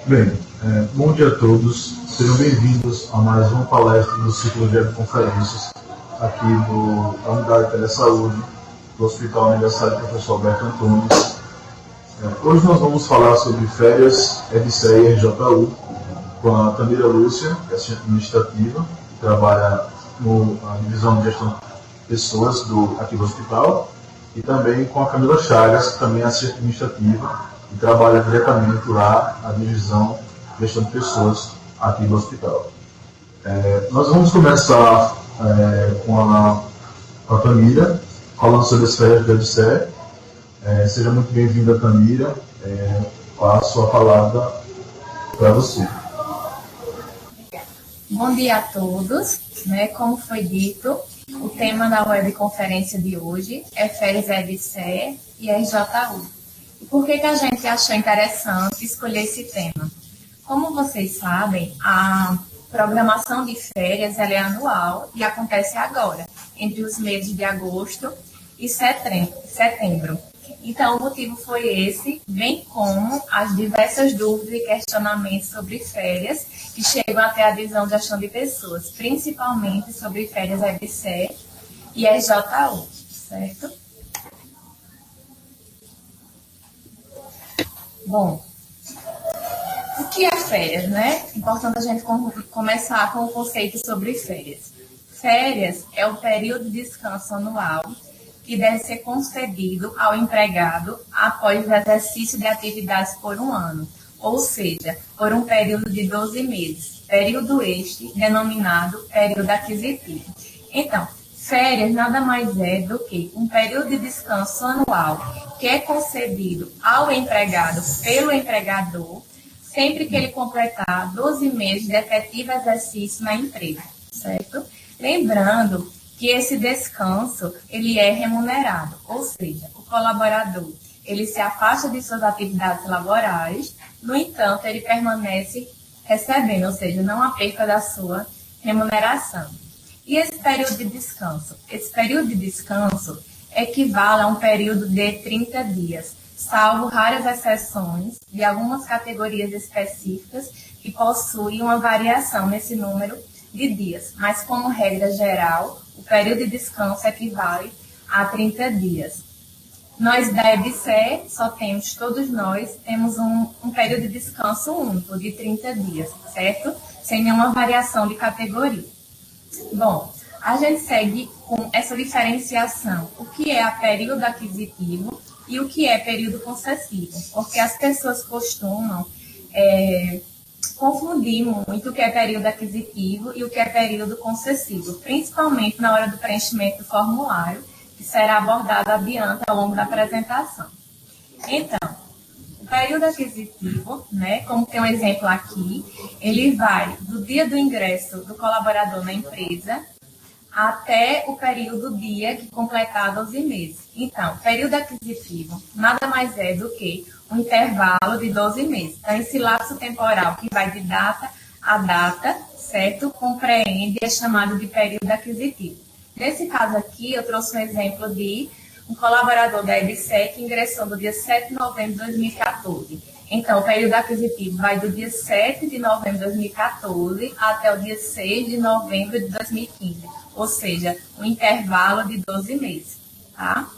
Bem, bom dia a todos. Sejam bem-vindos a mais uma palestra do ciclo de conferências aqui da Unidade de Telesaúde do Hospital Universitário Professor Alberto Antunes. Hoje nós vamos falar sobre férias, EBSE e RJU com a Tamira Lúcia, que é assistente administrativa, que trabalha na divisão de gestão de pessoas aqui do hospital, e também com a Camila Chagas, que também é assistente administrativa e trabalha diretamente lá na divisão de gestão de pessoas aqui do hospital. Nós vamos começar com a Tamira, falando sobre as férias do EBSE. Seja muito bem-vinda, Tamira. Passo a palavra para você. Bom dia a todos. Como foi dito, o tema da webconferência de hoje é férias EBSE e RJU. E por que a gente achou interessante escolher esse tema? Como vocês sabem, a programação de férias ela é anual e acontece agora, entre os meses de agosto e setembro. Então, o motivo foi esse, bem como as diversas dúvidas e questionamentos sobre férias que chegam até a divisão de gestão de pessoas, principalmente sobre férias EBSE e RJU, certo? Bom, o que é férias, Importante a gente começar com o conceito sobre férias. Férias é o período de descanso anual que deve ser concedido ao empregado após o exercício de atividades por um ano, ou seja, por um período de 12 meses, período este denominado período aquisitivo. Então, férias nada mais é do que um período de descanso anual que é concedido ao empregado pelo empregador sempre que ele completar 12 meses de efetivo exercício na empresa, certo? Lembrando que esse descanso ele é remunerado, ou seja, o colaborador ele se afasta de suas atividades laborais, no entanto, ele permanece recebendo, ou seja, não há perca da sua remuneração. E esse período de descanso? Esse período de descanso equivale a um período de 30 dias, salvo raras exceções de algumas categorias específicas que possuem uma variação nesse número de dias. Mas, como regra geral, o período de descanso equivale a 30 dias. Nós da EBSE todos nós temos um período de descanso único de 30 dias, certo? Sem nenhuma variação de categoria. Bom, a gente segue com essa diferenciação, o que é período aquisitivo e o que é período concessivo, porque as pessoas costumam confundir muito o que é período aquisitivo e o que é período concessivo, principalmente na hora do preenchimento do formulário, que será abordado adiante ao longo da apresentação. Então, o período aquisitivo, como tem um exemplo aqui, ele vai do dia do ingresso do colaborador na empresa até o período dia que completar 12 meses. Então, período aquisitivo nada mais é do que um intervalo de 12 meses. Então, esse lapso temporal que vai de data a data, certo? Compreende e é chamado de período aquisitivo. Nesse caso aqui, eu trouxe um exemplo de um colaborador da EBSE que ingressou no dia 7 de novembro de 2014. Então, o período aquisitivo vai do dia 7 de novembro de 2014 até o dia 6 de novembro de 2015, ou seja, um intervalo de 12 meses, tá?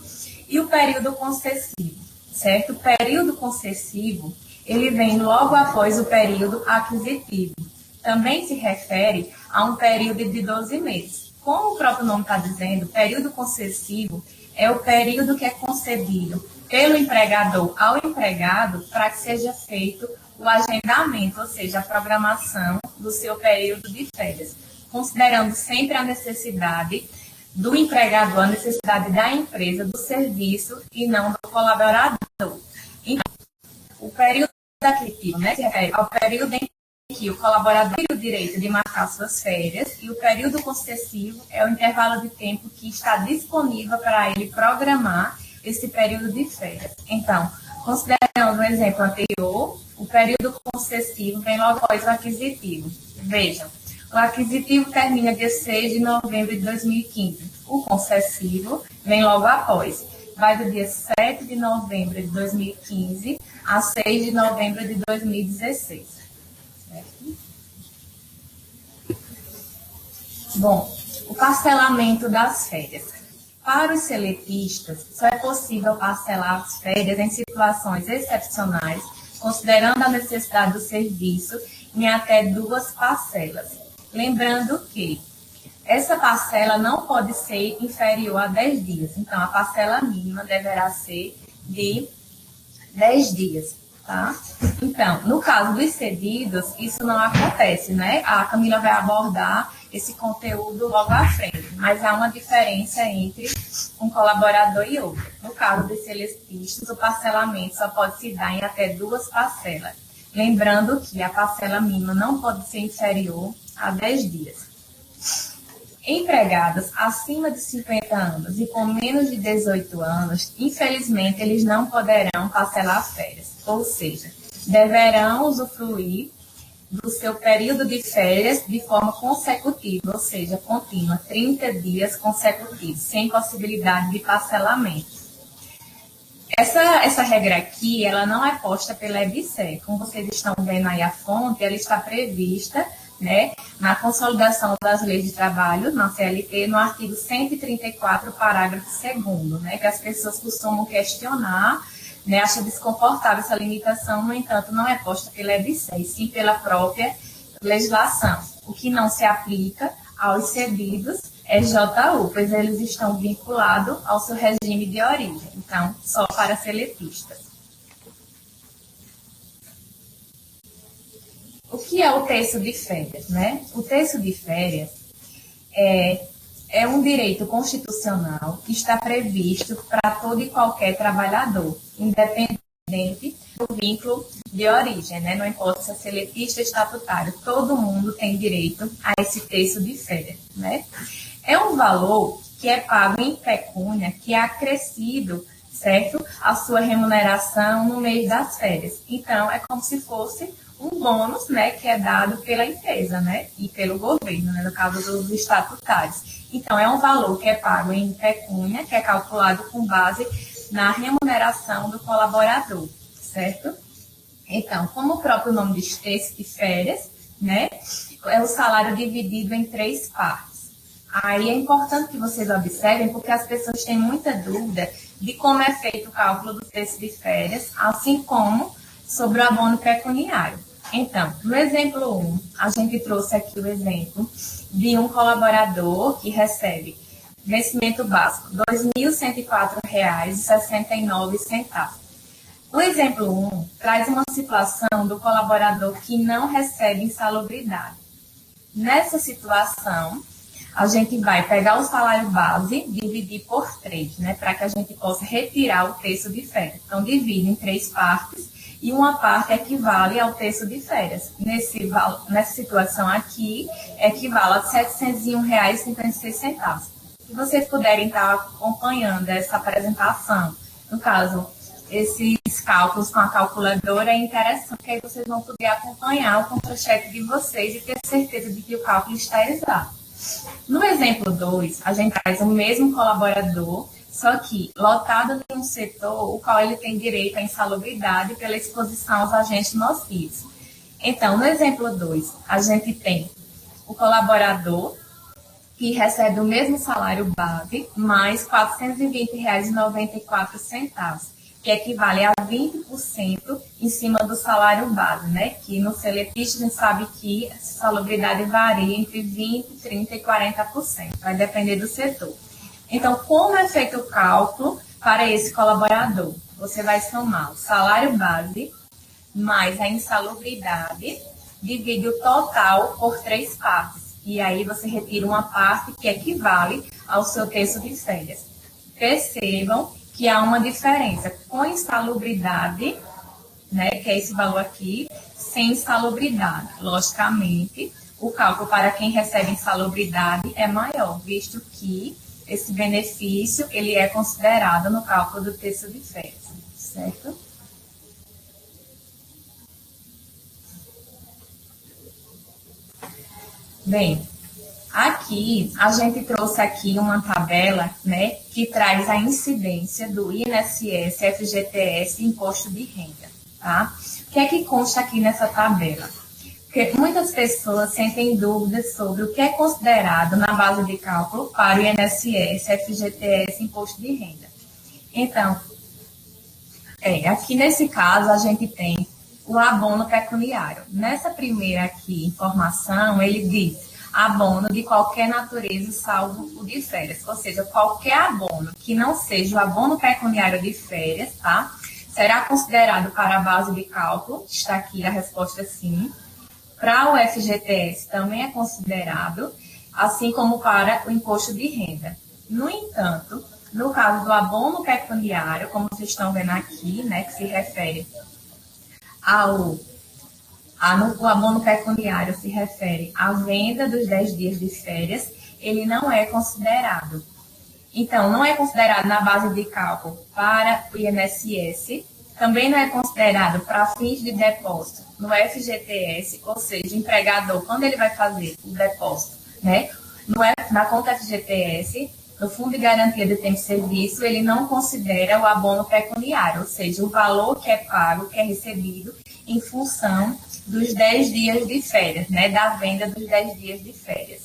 E o período concessivo, certo? O período concessivo, ele vem logo após o período aquisitivo. Também se refere a um período de 12 meses. Como o próprio nome está dizendo, período concessivo é o período que é concedido pelo empregador ao empregado para que seja feito o agendamento, ou seja, a programação do seu período de férias, considerando sempre a necessidade do empregador, a necessidade da empresa, do serviço e não do colaborador. Então, o período aquisitivo se refere ao período em que o colaborador tem o direito de marcar suas férias e o período concessivo é o intervalo de tempo que está disponível para ele programar esse período de férias. Então, considerando o exemplo anterior, o período concessivo vem logo após o aquisitivo. Vejam, o aquisitivo termina dia 6 de novembro de 2015. O concessivo vem logo após. vai do dia 7 de novembro de 2015 a 6 de novembro de 2016. Certo? Bom, o parcelamento das férias. Para os seletistas, só é possível parcelar as férias em situações excepcionais, considerando a necessidade do serviço, em até 2 parcelas. Lembrando que essa parcela não pode ser inferior a 10 dias. Então, a parcela mínima deverá ser de 10 dias, tá? Então, no caso dos cedidos, isso não acontece, né? A Camila vai abordar esse conteúdo logo à frente, mas há uma diferença entre um colaborador e outro. No caso dos seletistas, o parcelamento só pode se dar em até 2 parcelas. Lembrando que a parcela mínima não pode ser inferior a 10 dias. Empregados acima de 50 anos e com menos de 18 anos, infelizmente, eles não poderão parcelar férias, ou seja, deverão usufruir do seu período de férias de forma consecutiva, ou seja, contínua, 30 dias consecutivos, sem possibilidade de parcelamento. Essa regra aqui, ela não é posta pela EBSER. Como vocês estão vendo aí a fonte, ela está prevista, né, na Consolidação das Leis de Trabalho, na CLT, no artigo 134, parágrafo 2º, né, que as pessoas costumam questionar, né, acham desconfortável essa limitação, no entanto, não é posta pela EBSER, e sim pela própria legislação, o que não se aplica aos cedidos EJU, pois eles estão vinculados ao seu regime de origem, então, só para seletistas. O que é o terço de férias, né? O terço de férias é um direito constitucional que está previsto para todo e qualquer trabalhador, independente do vínculo de origem, né? Não importa se é seletista ou estatutário, todo mundo tem direito a esse terço de férias, né? É um valor que é pago em pecúnia, que é acrescido, certo? A sua remuneração no mês das férias. Então, é como se fosse um bônus, né, que é dado pela empresa, né, e pelo governo, né, no caso dos estatutários. Então, é um valor que é pago em pecúnia, que é calculado com base na remuneração do colaborador, certo? Então, como o próprio nome diz, terço de férias, né, é o salário dividido em 3 partes. Aí é importante que vocês observem, porque as pessoas têm muita dúvida de como é feito o cálculo do terço de férias, assim como sobre o abono pecuniário. Então, no exemplo 1, a gente trouxe aqui o exemplo de um colaborador que recebe vencimento básico R$ 2.104,69. O exemplo 1 traz uma situação do colaborador que não recebe insalubridade. Nessa situação, a gente vai pegar o salário base, dividir por 3, né, para que a gente possa retirar o terço de férias. Então, divide em 3 partes. E uma parte equivale ao terço de férias. Nessa situação aqui, equivale a R$ 701,56. Se vocês puderem estar acompanhando essa apresentação, no caso, esses cálculos com a calculadora, é interessante, porque aí vocês vão poder acompanhar o contra-cheque de vocês e ter certeza de que o cálculo está exato. No exemplo 2, a gente traz o mesmo colaborador, só que lotado em um setor o qual ele tem direito à insalubridade pela exposição aos agentes nocivos. Então, no exemplo 2, a gente tem o colaborador que recebe o mesmo salário base, mais R$ 420,94, que equivale a 20% em cima do salário base, né? Que no seletista a gente sabe que a salubridade varia entre 20%, 30% e 40%, vai depender do setor. Então, como é feito o cálculo para esse colaborador? Você vai somar o salário base mais a insalubridade, divide o total por 3 partes. E aí você retira uma parte que equivale ao seu terço de férias. Percebam que há uma diferença com insalubridade, né, que é esse valor aqui, sem insalubridade. Logicamente, o cálculo para quem recebe insalubridade é maior, visto que esse benefício ele é considerado no cálculo do terço de férias, certo? Bem, aqui aqui, a gente trouxe aqui uma tabela, né, que traz a incidência do INSS, FGTS e Imposto de Renda, tá? O que é que consta aqui nessa tabela? Porque muitas pessoas sentem dúvidas sobre o que é considerado na base de cálculo para o INSS, FGTS e Imposto de Renda. Então, aqui nesse caso, a gente tem o abono pecuniário. Nessa primeira aqui informação, ele diz abono de qualquer natureza, salvo o de férias. Ou seja, qualquer abono que não seja o abono pecuniário de férias, tá? Será considerado para a base de cálculo. Está aqui a resposta sim. Para o FGTS também é considerado, assim como para o imposto de renda. No entanto, no caso do abono pecuniário, como vocês estão vendo aqui, né, que se refere o abono pecuniário se refere à venda dos 10 dias de férias, ele não é considerado. Então, não é considerado na base de cálculo para o INSS, também não é considerado para fins de depósito no FGTS, ou seja, o empregador, quando ele vai fazer o depósito, né, na conta FGTS, no Fundo de Garantia de Tempo de Serviço, ele não considera o abono pecuniário, ou seja, o valor que é pago, que é recebido em função dos 10 dias de férias, né, da venda dos 10 dias de férias.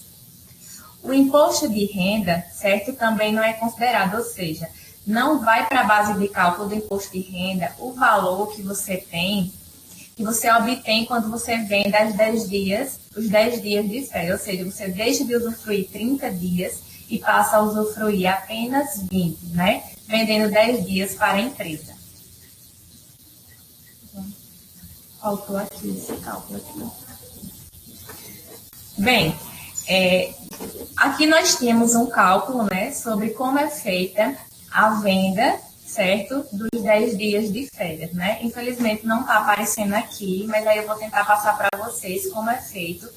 O imposto de renda, certo, também não é considerado, ou seja, não vai para a base de cálculo do imposto de renda o valor que você tem, que você obtém quando você vende os 10 dias de férias, ou seja, você deixa de usufruir 30 dias e passa a usufruir apenas 20, né, vendendo 10 dias para a empresa. Faltou aqui esse cálculo aqui. Bem, aqui nós temos um cálculo, né, sobre como é feita a venda, certo, dos 10 dias de férias, né? Infelizmente não está aparecendo aqui, mas aí eu vou tentar passar para vocês como é feito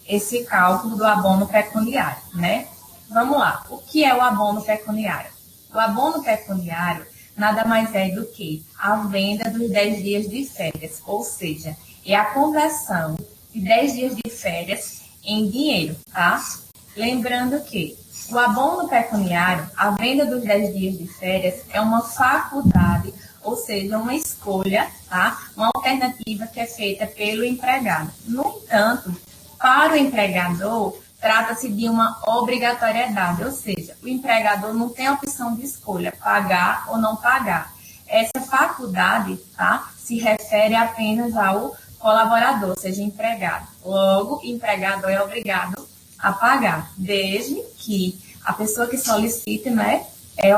esse cálculo do abono pecuniário, né? Vamos lá. O que é o abono pecuniário? O abono pecuniário nada mais é do que a venda dos 10 dias de férias, ou seja, é a conversão de 10 dias de férias em dinheiro, tá? Lembrando que o abono pecuniário, a venda dos 10 dias de férias, é uma faculdade, ou seja, uma escolha, tá? Uma alternativa que é feita pelo empregado. No entanto, para o empregador, trata-se de uma obrigatoriedade, ou seja, o empregador não tem a opção de escolha, pagar ou não pagar. Essa faculdade, tá, se refere apenas ao colaborador, ou seja, empregado. Logo, o empregador é obrigado a pagar, desde que a pessoa que solicite, né,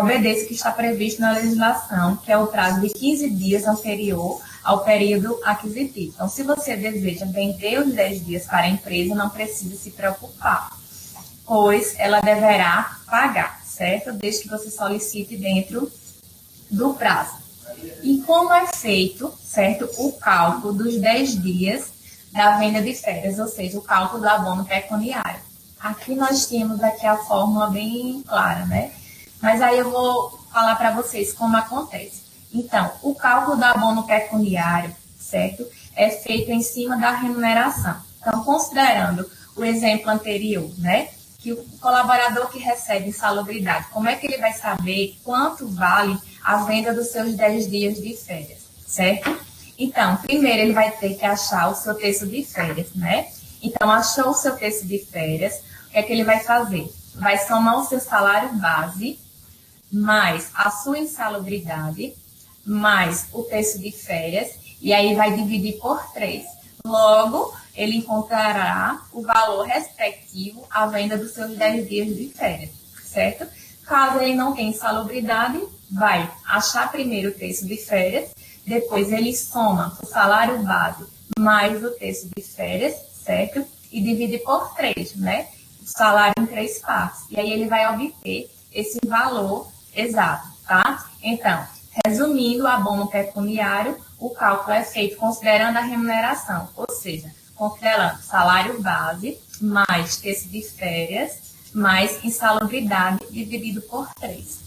obedeça o que está previsto na legislação, que é o prazo de 15 dias anterior ao período aquisitivo. Então, se você deseja vender os 10 dias para a empresa, não precisa se preocupar, pois ela deverá pagar, certo? Desde que você solicite dentro do prazo. E como é feito, certo, o cálculo dos 10 dias da venda de férias, ou seja, o cálculo do abono pecuniário. Aqui nós temos aqui a fórmula bem clara, né? Mas aí eu vou falar para vocês como acontece. Então, o cálculo do abono pecuniário, certo, é feito em cima da remuneração. Então, considerando o exemplo anterior, né, que o colaborador que recebe insalubridade, como é que ele vai saber quanto vale a venda dos seus 10 dias de férias, certo? Então, primeiro ele vai ter que achar o seu terço de férias, né? Então, achou o seu terço de férias, o que é que ele vai fazer? Vai somar o seu salário base, mais a sua insalubridade, mais o terço de férias, e aí vai dividir por 3. Logo, ele encontrará o valor respectivo à venda dos seus 10 dias de férias, certo? Caso ele não tenha insalubridade, vai achar primeiro o terço de férias, depois ele soma o salário base mais o terço de férias, certo? E divide por 3, né? O salário em 3 partes. E aí ele vai obter esse valor exato, tá? Então, resumindo, o abono pecuniário, o cálculo é feito considerando a remuneração, ou seja, considerando salário base, mais terço de férias, mais insalubridade, dividido por 3.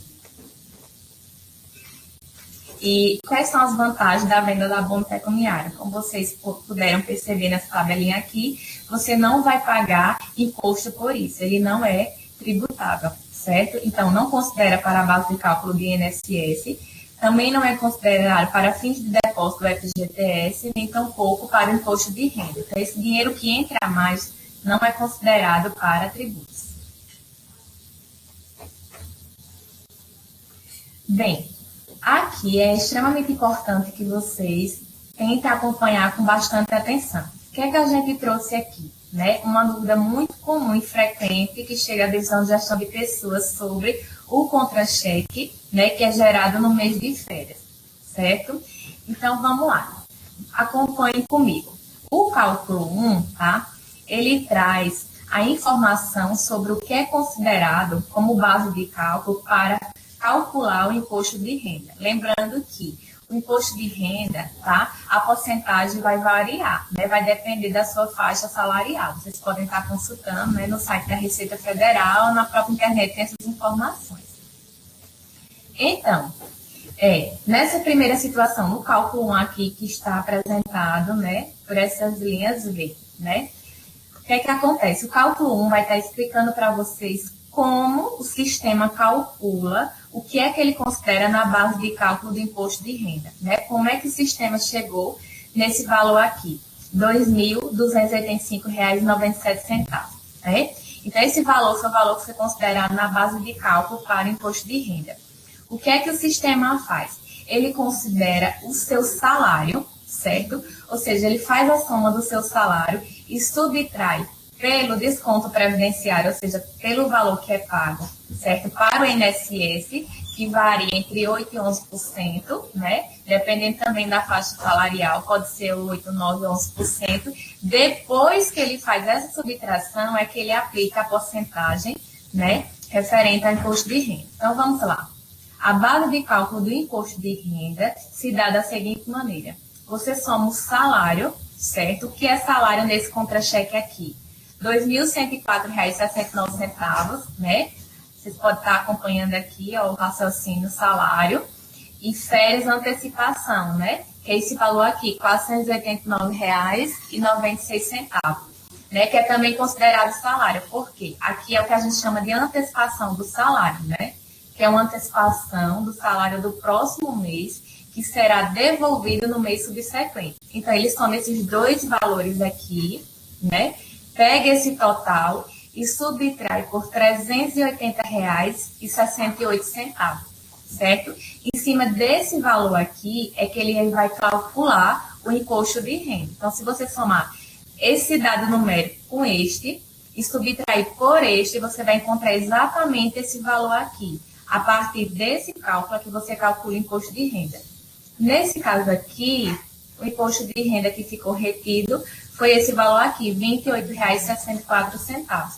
E quais são as vantagens da venda da abono pecuniário? Como vocês puderam perceber nessa tabelinha aqui, você não vai pagar imposto por isso, ele não é tributável, certo? Então, não considera para a base de cálculo do INSS, também não é considerado para fins de depósito do FGTS, nem tampouco para o imposto de renda. Então, esse dinheiro que entra a mais não é considerado para tributos. Bem, aqui é extremamente importante que vocês tentem acompanhar com bastante atenção. O que é que a gente trouxe aqui? Né? Uma dúvida muito comum e frequente que chega à divisão de gestão de pessoas sobre o contra-cheque, né, que é gerado no mês de férias, certo? Então, vamos lá. Acompanhem comigo. O cálculo 1, tá? Ele traz a informação sobre o que é considerado como base de cálculo para calcular o imposto de renda. Lembrando que o imposto de renda, tá? A porcentagem vai variar, né? Vai depender da sua faixa salarial. Vocês podem estar consultando, né, no site da Receita Federal, na própria internet tem essas informações. Então, nessa primeira situação, no cálculo 1 aqui que está apresentado, né, por essas linhas V, né? O que é que acontece? O cálculo 1 vai estar explicando para vocês como o sistema calcula o que é que ele considera na base de cálculo do imposto de renda, né? Como é que o sistema chegou nesse valor aqui, R$ 2.285,97, né? Então, esse valor foi o valor que foi considerado na base de cálculo para o imposto de renda. O que é que o sistema faz? Ele considera o seu salário, certo? Ou seja, ele faz a soma do seu salário e subtrai pelo desconto previdenciário, ou seja, pelo valor que é pago, certo? Para o INSS, que varia entre 8% e 11%, né? Dependendo também da faixa salarial, pode ser 8%, 9%, 11%. Depois que ele faz essa subtração, é que ele aplica a porcentagem, né, referente ao imposto de renda. Então, vamos lá. A base de cálculo do imposto de renda se dá da seguinte maneira. Você soma o salário, certo? O que é salário nesse contra-cheque aqui? R$ 2.104,69, né? Vocês podem estar acompanhando aqui, ó, o raciocínio salário e férias antecipação, né? Que é esse valor aqui, R$ 489,96, né? Que é também considerado salário. Por quê? Aqui é o que a gente chama de antecipação do salário, né? Que é uma antecipação do salário do próximo mês, que será devolvido no mês subsequente. Então, ele soma esses dois valores aqui, né? Pega esse total e subtrai por R$ 380,68, certo? Em cima desse valor aqui, é que ele vai calcular o imposto de renda. Então, se você somar esse dado numérico com este e subtrair por este, você vai encontrar exatamente esse valor aqui. A partir desse cálculo é que você calcula o imposto de renda. Nesse caso aqui, o imposto de renda que ficou retido foi esse valor aqui, R$ 28,64,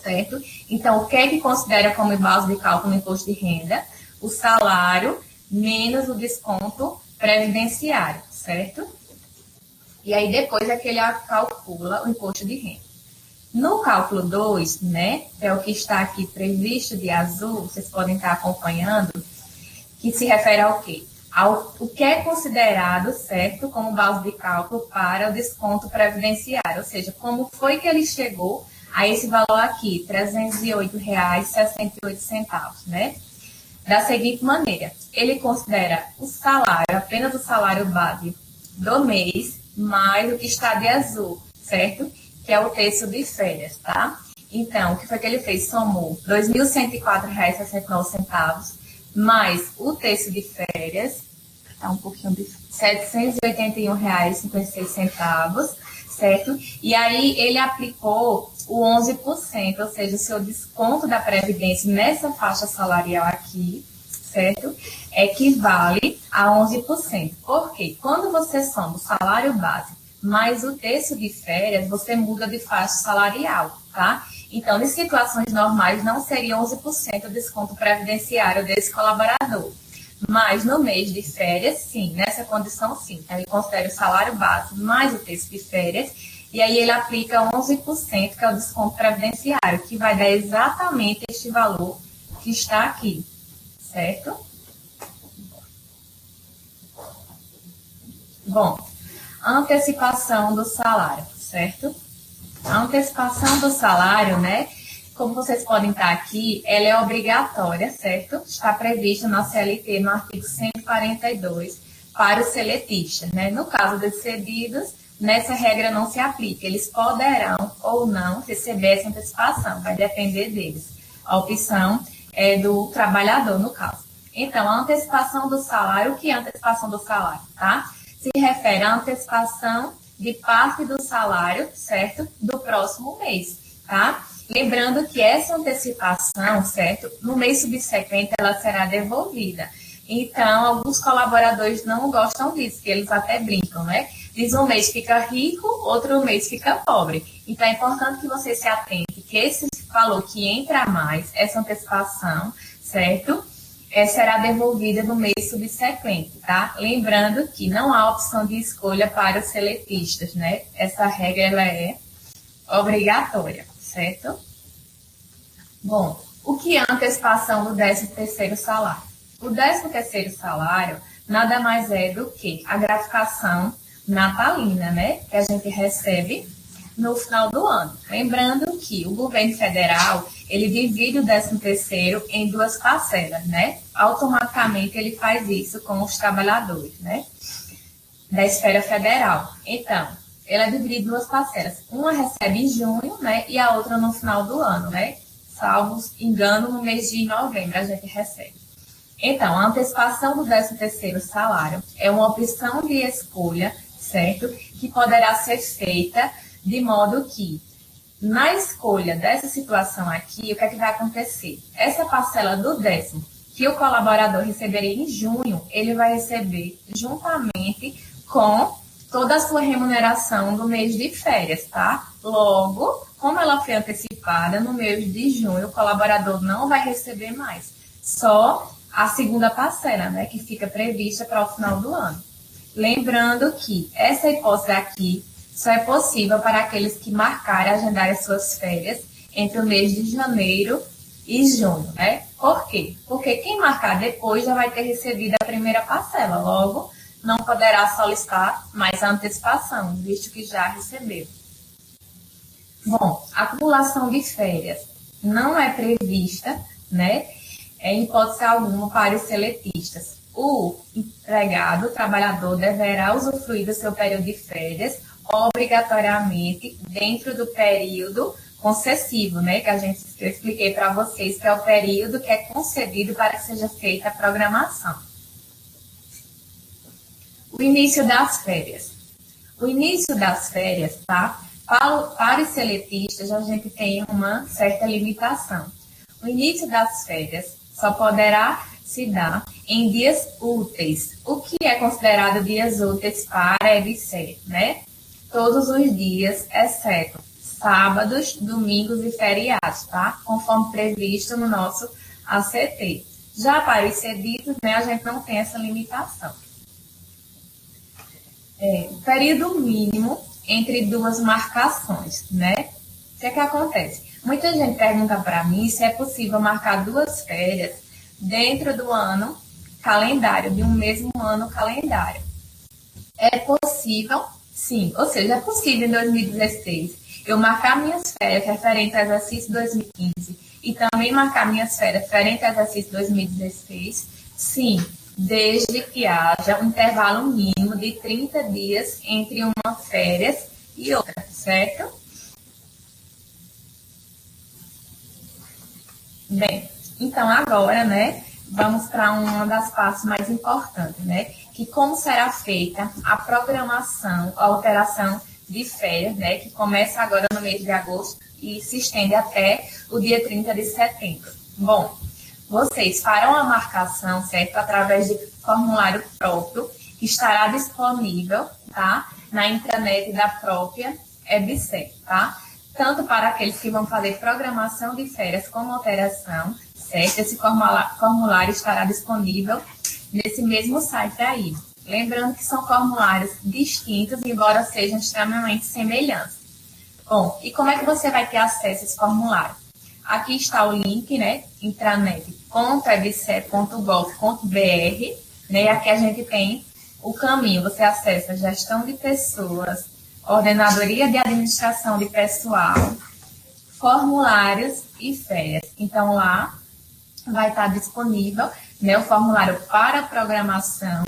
certo? Então, o que é que considera como base de cálculo no imposto de renda? O salário menos o desconto previdenciário, certo? E aí, depois é que ele calcula o imposto de renda. No cálculo 2, né, que é o que está aqui previsto de azul, vocês podem estar acompanhando, que se refere ao quê? O que é considerado, certo, como base de cálculo para o desconto previdenciário, ou seja, como foi que ele chegou a esse valor aqui, R$ 308,68, né? Da seguinte maneira, ele considera o salário, apenas o salário base do mês, mais o que está de azul, certo? Que é o terço de férias, tá? Então, o que foi que ele fez? Somou R$ 2.104,69, mais o terço de férias, tá um pouquinho de R$ 781,56, certo? E aí ele aplicou o 11%, ou seja, o seu desconto da Previdência nessa faixa salarial aqui, certo? Equivale a 11%. Por quê? Quando você soma o salário base mais o terço de férias, você muda de faixa salarial, tá? Então, em situações normais, não seria 11% o desconto previdenciário desse colaborador. Mas no mês de férias, sim, nessa condição, sim. Então, ele considera o salário base mais o terço de férias, e aí ele aplica 11%, que é o desconto previdenciário, que vai dar exatamente este valor que está aqui, certo? Bom, antecipação do salário, certo? A antecipação do salário, né? Como vocês podem estar aqui, ela é obrigatória, certo? Está prevista na CLT, no artigo 142, para os seletistas, né? No caso dos cedidos, nessa regra não se aplica. Eles poderão ou não receber essa antecipação, vai depender deles. A opção é do trabalhador, no caso. Então, a antecipação do salário, o que é a antecipação do salário, tá? Se refere à antecipação de parte do salário, certo? Do próximo mês, tá? Lembrando que essa antecipação, certo? No mês subsequente, ela será devolvida. Então, alguns colaboradores não gostam disso, que eles até brincam, né? Diz um mês fica rico, outro mês fica pobre. Então, é importante que você se atente que esse valor que entra a mais, essa antecipação, certo? Será devolvida no mês subsequente, tá? Lembrando que não há opção de escolha para os seletistas, né? Essa regra, ela é obrigatória, certo? Bom, o que é a antecipação do 13º salário? O 13º salário nada mais é do que a gratificação natalina, né? Que a gente recebe no final do ano. Lembrando que o governo federal, ele divide o 13º em duas parcelas, né? Automaticamente ele faz isso com os trabalhadores, né? Da esfera federal. Então, ela é dividida em duas parcelas. Uma recebe em junho, né? E a outra no final do ano, né? Salvo engano, no mês de novembro a gente recebe. Então, a antecipação do 13º salário é uma opção de escolha, certo? Que poderá ser feita de modo que, na escolha dessa situação aqui, o que é que vai acontecer? Essa parcela do 10º que o colaborador receberia em junho, ele vai receber juntamente com toda a sua remuneração do mês de férias, tá? Logo, como ela foi antecipada, no mês de junho, o colaborador não vai receber mais. Só a segunda parcela, né, que fica prevista para o final do ano. Lembrando que essa hipótese aqui só é possível para aqueles que marcarem, agendarem suas férias entre o mês de janeiro e junho, né? Por quê? Porque quem marcar depois já vai ter recebido a primeira parcela, logo não poderá solicitar mais a antecipação, visto que já recebeu. Bom, a acumulação de férias não é prevista, né? Em hipótese alguma para os seletistas. O empregado, o trabalhador, deverá usufruir do seu período de férias obrigatoriamente dentro do período concessivo, né? Que eu expliquei para vocês, que é o período que é concedido para que seja feita a programação. O início das férias. O início das férias, tá? Para os seletistas, a gente tem uma certa limitação. O início das férias só poderá se dar em dias úteis. O que é considerado dias úteis para a EBSER, né? Todos os dias, exceto sábados, domingos e feriados, tá? Conforme previsto no nosso ACT. Já para os cedidos, né, a gente não tem essa limitação. Período mínimo entre duas marcações, né? O que é que acontece? Muita gente pergunta para mim se é possível marcar duas férias dentro do ano calendário, de um mesmo ano calendário. É possível, sim. Ou seja, é possível em 2016 eu marcar minhas férias referente ao exercício 2015 e também marcar minhas férias referente ao exercício 2016, sim, desde que haja um intervalo mínimo de 30 dias entre uma férias e outra, certo? Bem, então agora, né, vamos para uma das partes mais importantes, né, que como será feita a programação, a alteração de férias, né, que começa agora no mês de agosto e se estende até o dia 30 de setembro. Bom, vocês farão a marcação, certo, através de formulário próprio, que estará disponível, tá, na intranet da própria EBSER, tá? Tanto para aqueles que vão fazer programação de férias como alteração, certo? Esse formulário estará disponível nesse mesmo site aí. Lembrando que são formulários distintos, embora sejam extremamente semelhantes. Bom, e como é que você vai ter acesso a esse formulário? Aqui está o link, né? Intranet.ebse.gov.br, né? E aqui a gente tem o caminho, você acessa gestão de pessoas, ordenadoria de administração de pessoal, formulários e férias. Então, lá vai estar disponível, né, o formulário para programação,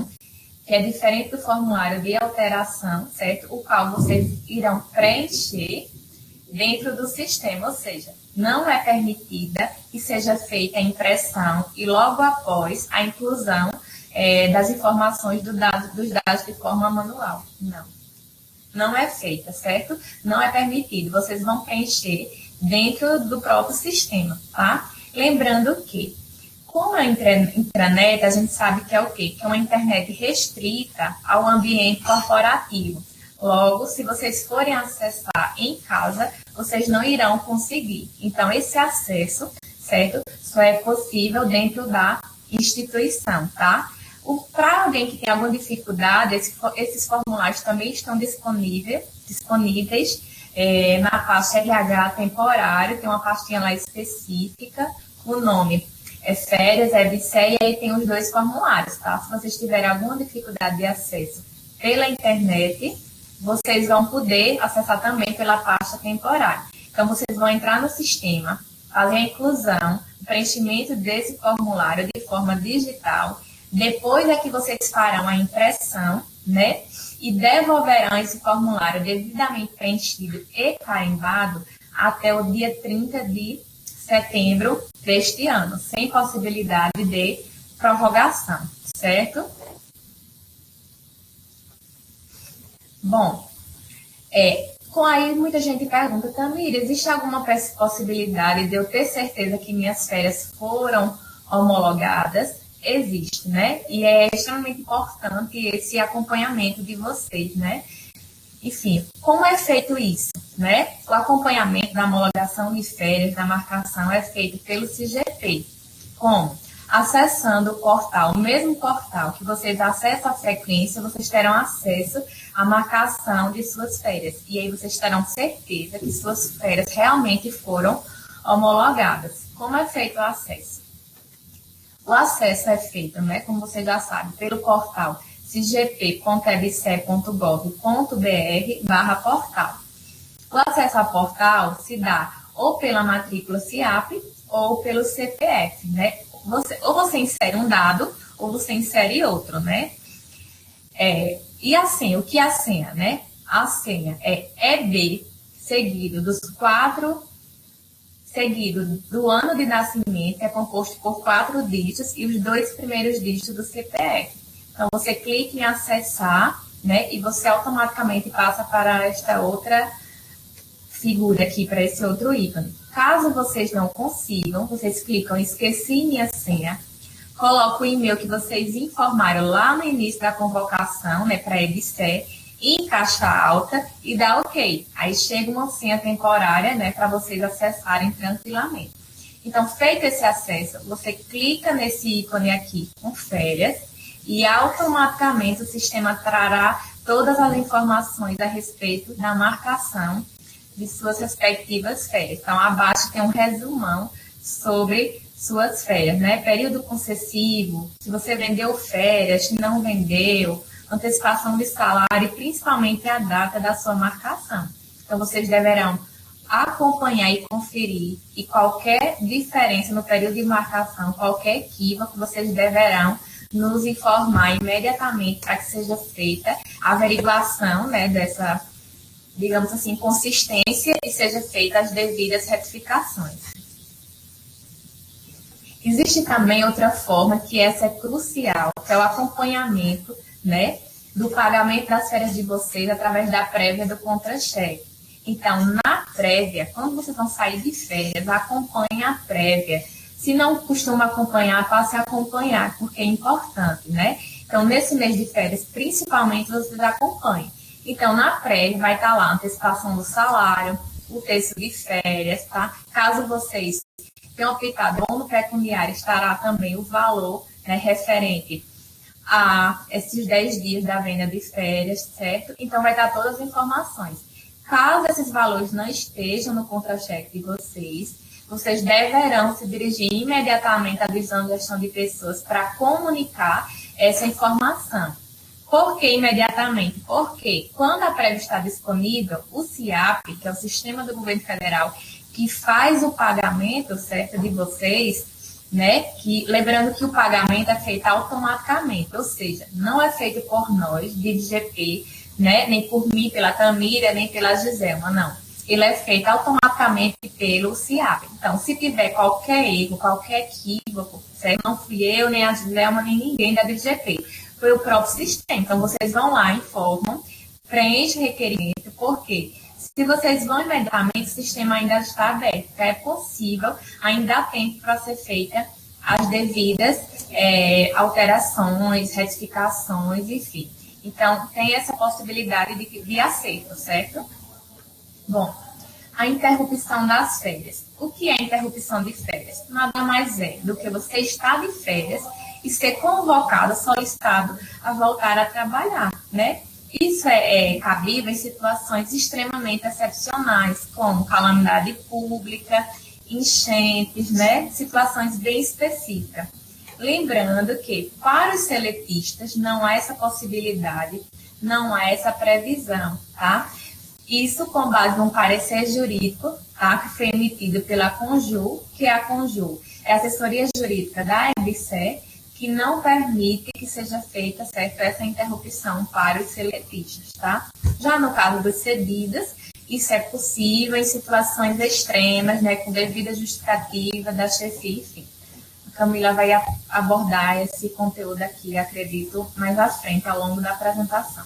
que é diferente do formulário de alteração, certo? O qual vocês irão preencher dentro do sistema, ou seja, não é permitida que seja feita a impressão e logo após a inclusão das informações dos dados de forma manual. Não é feita, certo? Não é permitido. Vocês vão preencher dentro do próprio sistema, tá? Lembrando que, como é intranet, a gente sabe que é o quê? Que é uma internet restrita ao ambiente corporativo. Logo, se vocês forem acessar em casa, vocês não irão conseguir. Então, esse acesso, certo? Só é possível dentro da instituição, tá? Para alguém que tem alguma dificuldade, esses formulários também estão disponíveis na pasta RH temporário, tem uma pastinha lá específica, o nome é férias, é BCE, e aí tem os dois formulários, tá? Se vocês tiverem alguma dificuldade de acesso pela internet, vocês vão poder acessar também pela pasta temporária. Então, vocês vão entrar no sistema, fazer a inclusão, o preenchimento desse formulário de forma digital. Depois é que vocês farão a impressão, né? E devolverão esse formulário devidamente preenchido e carimbado até o dia 30 de setembro deste ano, sem possibilidade de prorrogação, certo? Bom, com aí muita gente pergunta, Tamira, existe alguma possibilidade de eu ter certeza que minhas férias foram homologadas? Existe, né? E é extremamente importante esse acompanhamento de vocês, né? Enfim, como é feito isso, né? O acompanhamento da homologação de férias, da marcação, é feito pelo CGP. Como? Acessando o portal, o mesmo portal que vocês acessam a frequência, vocês terão acesso à marcação de suas férias. E aí vocês terão certeza que suas férias realmente foram homologadas. Como é feito o acesso? O acesso é feito, né, como você já sabe, pelo portal cgp.ebce.gov.br/portal. O acesso ao portal se dá ou pela matrícula SIAP ou pelo CPF, né? Ou você insere um dado ou você insere outro, né? E a senha, o que é a senha, né? A senha é EB seguido do ano de nascimento, é composto por 4 dígitos e os 2 primeiros dígitos do CPF. Então, você clica em acessar, né, e você automaticamente passa para esta outra figura aqui, para esse outro ícone. Caso vocês não consigam, vocês clicam em esqueci minha senha, colocam o e-mail que vocês informaram lá no início da convocação, né, para a EBSE, em caixa alta e dá OK. Aí chega uma senha temporária, né, para vocês acessarem tranquilamente. Então, feito esse acesso, você clica nesse ícone aqui com férias e automaticamente o sistema trará todas as informações a respeito da marcação de suas respectivas férias. Então, abaixo tem um resumão sobre suas férias, né? Período concessivo, se você vendeu férias, se não vendeu, antecipação de salário e principalmente a data da sua marcação. Então, vocês deverão acompanhar e conferir, e qualquer diferença no período de marcação, qualquer equívoco, vocês deverão nos informar imediatamente para que seja feita a averiguação, né, dessa, digamos assim, consistência e seja feita as devidas retificações. Existe também outra forma, que essa é crucial, que é o acompanhamento, né, do pagamento das férias de vocês através da prévia do contra-cheque. Então, na prévia, quando vocês vão sair de férias, acompanhe a prévia. Se não costuma acompanhar, passe a acompanhar, porque é importante, né? Então, nesse mês de férias, principalmente, vocês acompanhem. Então, na prévia, vai estar lá a antecipação do salário, o texto de férias, tá? Caso vocês tenham optado ou no pecuniário, estará também o valor, né, referente a esses 10 dias da venda de férias, certo? Então, vai dar todas as informações. Caso esses valores não estejam no contra-cheque de vocês, vocês deverão se dirigir imediatamente à divisão de gestão de pessoas para comunicar essa informação. Por que imediatamente? Porque quando a prévia está disponível, o SIAP, que é o Sistema do Governo Federal, que faz o pagamento, certo, de vocês, né? Lembrando que o pagamento é feito automaticamente, ou seja, não é feito por nós, de DGP, né? Nem por mim, pela Tamira, nem pela Giselma, não. Ele é feito automaticamente pelo SIAP. Então, se tiver qualquer erro, qualquer equívoco, certo? Não fui eu, nem a Giselma, nem ninguém da DGP. Foi o próprio sistema. Então, vocês vão lá, informam, preenchem o requerimento, porque se vocês vão imediatamente, o sistema ainda está aberto. Então, é possível, ainda há tempo para ser feita as devidas alterações, retificações, enfim. Então, tem essa possibilidade de acerto, certo? Bom, a interrupção das férias. O que é interrupção de férias? Nada mais é do que você estar de férias e ser convocado, solicitado a voltar a trabalhar, né? Isso é cabível em situações extremamente excepcionais, como calamidade pública, enchentes, né? Situações bem específicas. Lembrando que, para os seletistas, não há essa possibilidade, não há essa previsão, tá? Isso com base num parecer jurídico, tá? Que foi emitido pela Conjur, que é a Conjur, é a assessoria jurídica da EBSER, que não permite que seja feita, certo, essa interrupção para os seletistas, tá? Já no caso dos cedidos, isso é possível em situações extremas, né, com devida justificativa da chefia, enfim. A Camila vai abordar esse conteúdo aqui, acredito, mais à frente, ao longo da apresentação.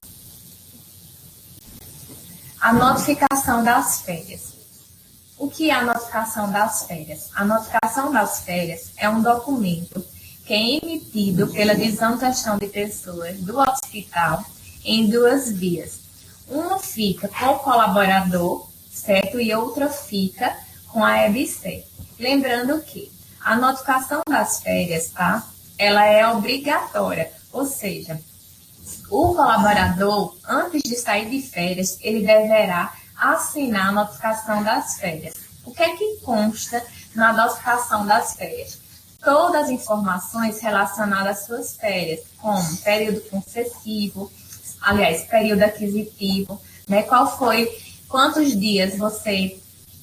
A notificação das férias. O que é a notificação das férias? A notificação das férias é um documento que é emitido pela Divisão de Gestão de Pessoas do hospital em duas vias. Uma fica com o colaborador, certo? E outra fica com a EBSER. Lembrando que a notificação das férias, tá? Ela é obrigatória, ou seja, o colaborador, antes de sair de férias, ele deverá assinar a notificação das férias. O que é que consta na notificação das férias? Todas as informações relacionadas às suas férias, como período concessivo, aliás, período aquisitivo, né?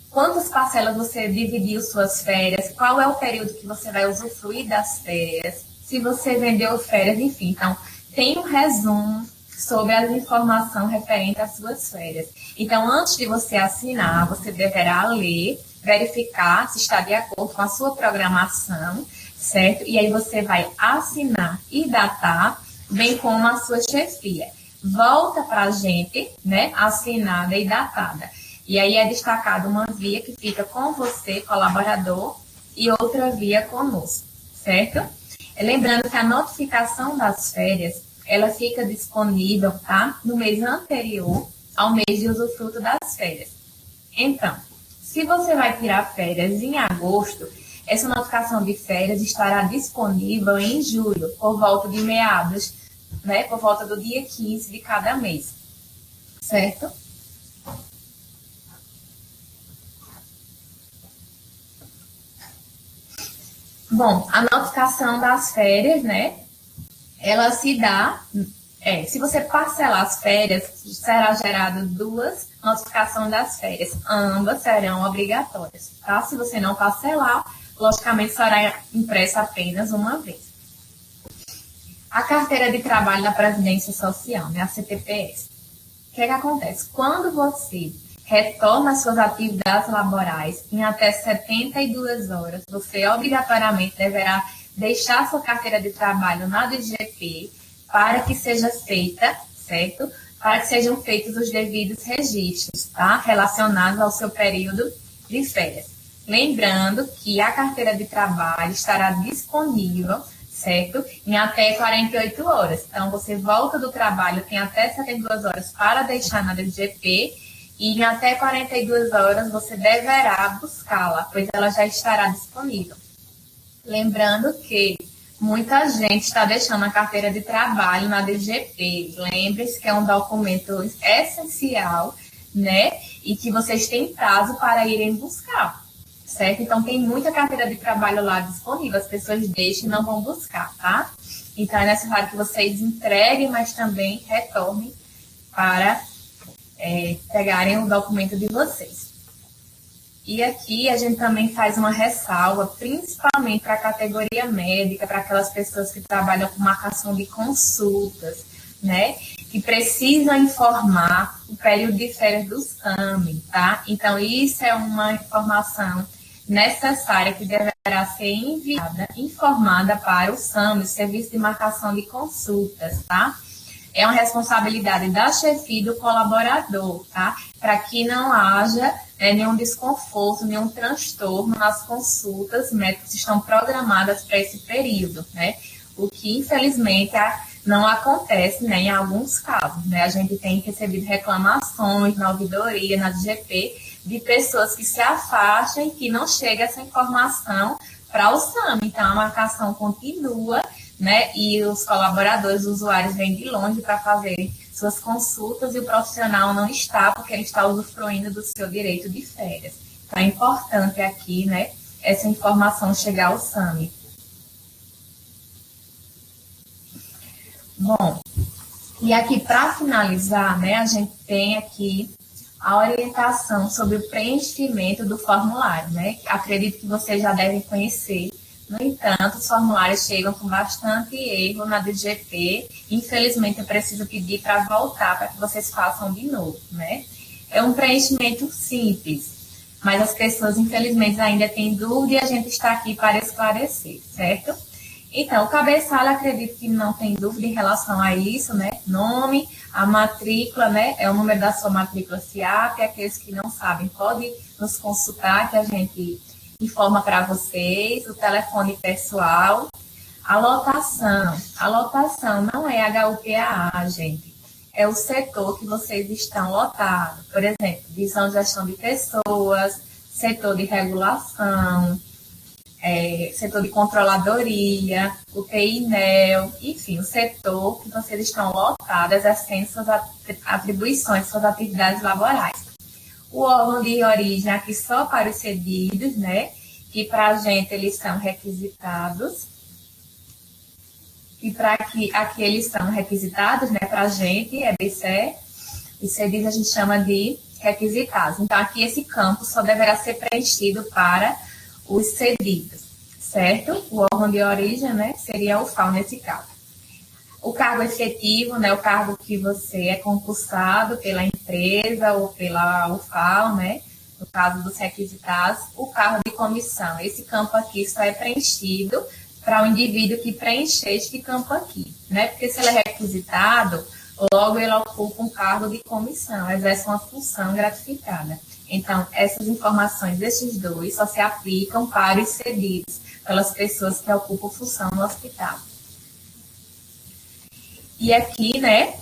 Quantas parcelas você dividiu suas férias, qual é o período que você vai usufruir das férias, se você vendeu férias, enfim. Então, tem um resumo sobre as informações referentes às suas férias. Então, antes de você assinar, você deverá ler, verificar se está de acordo com a sua programação, certo? E aí você vai assinar e datar, bem como a sua chefia. Volta para a gente, né, assinada e datada. E aí é destacada uma via que fica com você, colaborador, e outra via conosco, certo? Lembrando que a notificação das férias, ela fica disponível, tá? No mês anterior ao mês de usufruto das férias. Então, se você vai tirar férias em agosto, essa notificação de férias estará disponível em julho, por volta de meados, né? Por volta do dia 15 de cada mês, certo? Bom, a notificação das férias, né? Ela se dá, se você parcelar as férias, será gerado duas notificações das férias. Ambas serão obrigatórias, tá? Se você não parcelar, logicamente será impressa apenas uma vez. A carteira de trabalho da Previdência Social, né? A CTPS. O que acontece? Quando você retorna às suas atividades laborais em até 72 horas, você obrigatoriamente deverá deixar sua carteira de trabalho na DGP para que seja feita, certo? Para que sejam feitos os devidos registros, tá? Relacionados ao seu período de férias. Lembrando que a carteira de trabalho estará disponível, certo? Em até 48 horas. Então, você volta do trabalho, tem até 72 horas para deixar na DGP e em até 42 horas você deverá buscá-la, pois ela já estará disponível. Lembrando que muita gente está deixando a carteira de trabalho na DGP. Lembre-se que é um documento essencial, né? E que vocês têm prazo para irem buscar, certo? Então, tem muita carteira de trabalho lá disponível. As pessoas deixam e não vão buscar, tá? Então, é necessário que vocês entreguem, mas também retornem para pegarem o documento de vocês. E aqui a gente também faz uma ressalva, principalmente para a categoria médica, para aquelas pessoas que trabalham com marcação de consultas, né? Que precisam informar o período de férias do SAMI, tá? Então, isso é uma informação necessária que deverá ser enviada, informada para o SAMI, o Serviço de Marcação de Consultas, tá? É uma responsabilidade da chefia e do colaborador, tá? Para que não haja nenhum desconforto, nenhum transtorno nas consultas médicas que estão programadas para esse período, né? O que, infelizmente, não acontece, né, em alguns casos, né? A gente tem recebido reclamações na ouvidoria, na DGP, de pessoas que se afastam e que não chega essa informação para o SAMI. Então, a marcação continua, né? E os colaboradores, os usuários vêm de longe para fazer suas consultas e o profissional não está, porque ele está usufruindo do seu direito de férias. Então, é importante aqui, né, essa informação chegar ao SAMI. Bom, e aqui para finalizar, né, a gente tem aqui a orientação sobre o preenchimento do formulário, né? Acredito que vocês já devem conhecer. No entanto, os formulários chegam com bastante erro na DGP. Infelizmente, eu preciso pedir para voltar para que vocês façam de novo, né? É um preenchimento simples, mas as pessoas, infelizmente, ainda têm dúvida e a gente está aqui para esclarecer, certo? Então, o cabeçalho, acredito que não tem dúvida em relação a isso, né? Nome, a matrícula, né? É o número da sua matrícula SIAP. Aqueles que não sabem, podem nos consultar, que a gente informa para vocês. O telefone pessoal. A lotação. A lotação não é HUPAA, gente. É o setor que vocês estão lotados. Por exemplo, visão de gestão de pessoas, setor de regulação, setor de controladoria, UTI-NEL, enfim, o setor que vocês estão lotados, exercendo suas atribuições, suas atividades laborais. O órgão de origem aqui só para os cedidos, né, que para a gente eles são requisitados, e para aqui eles são requisitados, né, para a gente, BCE, os cedidos a gente chama de requisitados. Então, aqui esse campo só deverá ser preenchido para os cedidos, certo? O órgão de origem, né, seria o FAO nesse caso. O cargo efetivo, né, o cargo que você é concursado pela empresa ou pela UFAO, né, no caso dos requisitados, o cargo de comissão. Esse campo aqui só é preenchido para o indivíduo que preencher este campo aqui, né, porque se ele é requisitado, logo ele ocupa um cargo de comissão, exerce uma função gratificada. Então, essas informações desses dois só se aplicam para os cedidos, pelas pessoas que ocupam função no hospital. E aqui, né,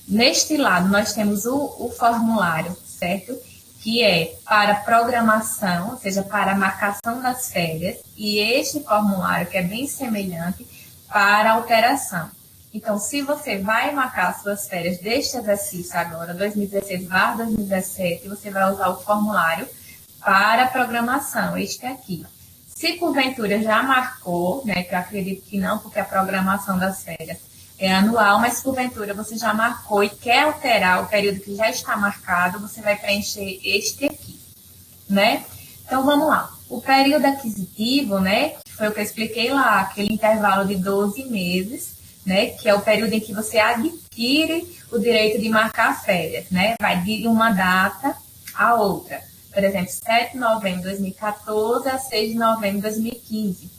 neste lado, nós temos o formulário, certo? Que é para programação, ou seja, para a marcação das férias, e este formulário, que é bem semelhante, para alteração. Então, se você vai marcar suas férias deste exercício agora, 2016/2017, você vai usar o formulário para programação, este aqui. Se porventura já marcou, né, que eu acredito que não, porque a programação das férias é anual, mas se porventura você já marcou e quer alterar o período que já está marcado, você vai preencher este aqui, né? Então, vamos lá. O período aquisitivo, né, que foi o que eu expliquei lá, aquele intervalo de 12 meses, né, que é o período em que você adquire o direito de marcar férias, né, vai de uma data a outra. Por exemplo, 7 de novembro de 2014 a 6 de novembro de 2015.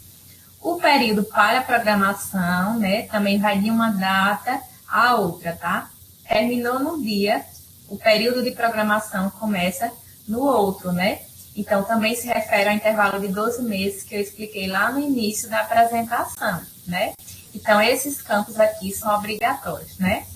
O período para programação, né, também vai de uma data a outra, tá? Terminou no dia, o período de programação começa no outro, né? Então, também se refere ao intervalo de 12 meses que eu expliquei lá no início da apresentação, né? Então, esses campos aqui são obrigatórios, né?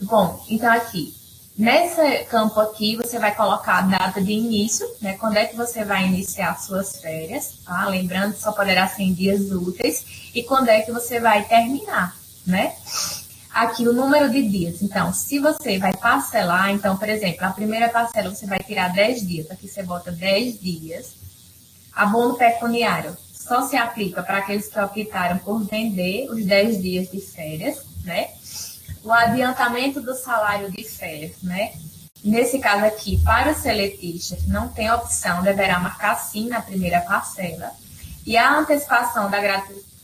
Bom, então aqui, nesse campo aqui, você vai colocar a data de início, né? Quando é que você vai iniciar suas férias, tá? Lembrando que só poderá ser em dias úteis. E quando é que você vai terminar, né? Aqui o número de dias. Então, se você vai parcelar, então, por exemplo, a primeira parcela você vai tirar 10 dias. Aqui você bota 10 dias. Abono pecuniário, só se aplica para aqueles que optaram por vender os 10 dias de férias, né? O adiantamento do salário de férias, né? Nesse caso aqui, para os seletistas, não tem opção, deverá marcar sim na primeira parcela. E a antecipação da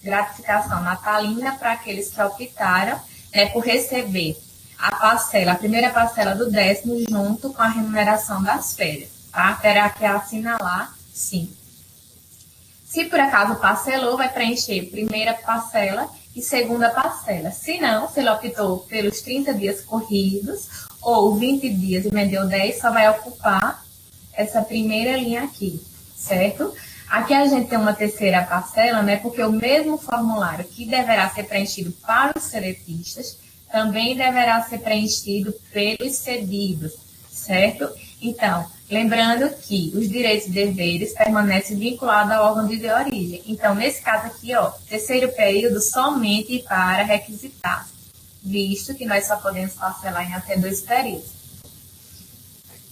gratificação natalina para aqueles que optaram, né, por receber a primeira parcela do 10º junto com a remuneração das férias, tá? Terá que assinalar sim. Se por acaso parcelou, vai preencher primeira parcela e segunda parcela. Se não, se ele optou pelos 30 dias corridos ou 20 dias e vendeu 10, só vai ocupar essa primeira linha aqui, certo? Aqui a gente tem uma terceira parcela, né? Porque o mesmo formulário que deverá ser preenchido para os seletistas também deverá ser preenchido pelos cedidos, certo? Então, lembrando que os direitos e deveres permanecem vinculados ao órgão de origem. Então, nesse caso aqui, ó, terceiro período somente para requisitar, visto que nós só podemos parcelar em até 2 períodos.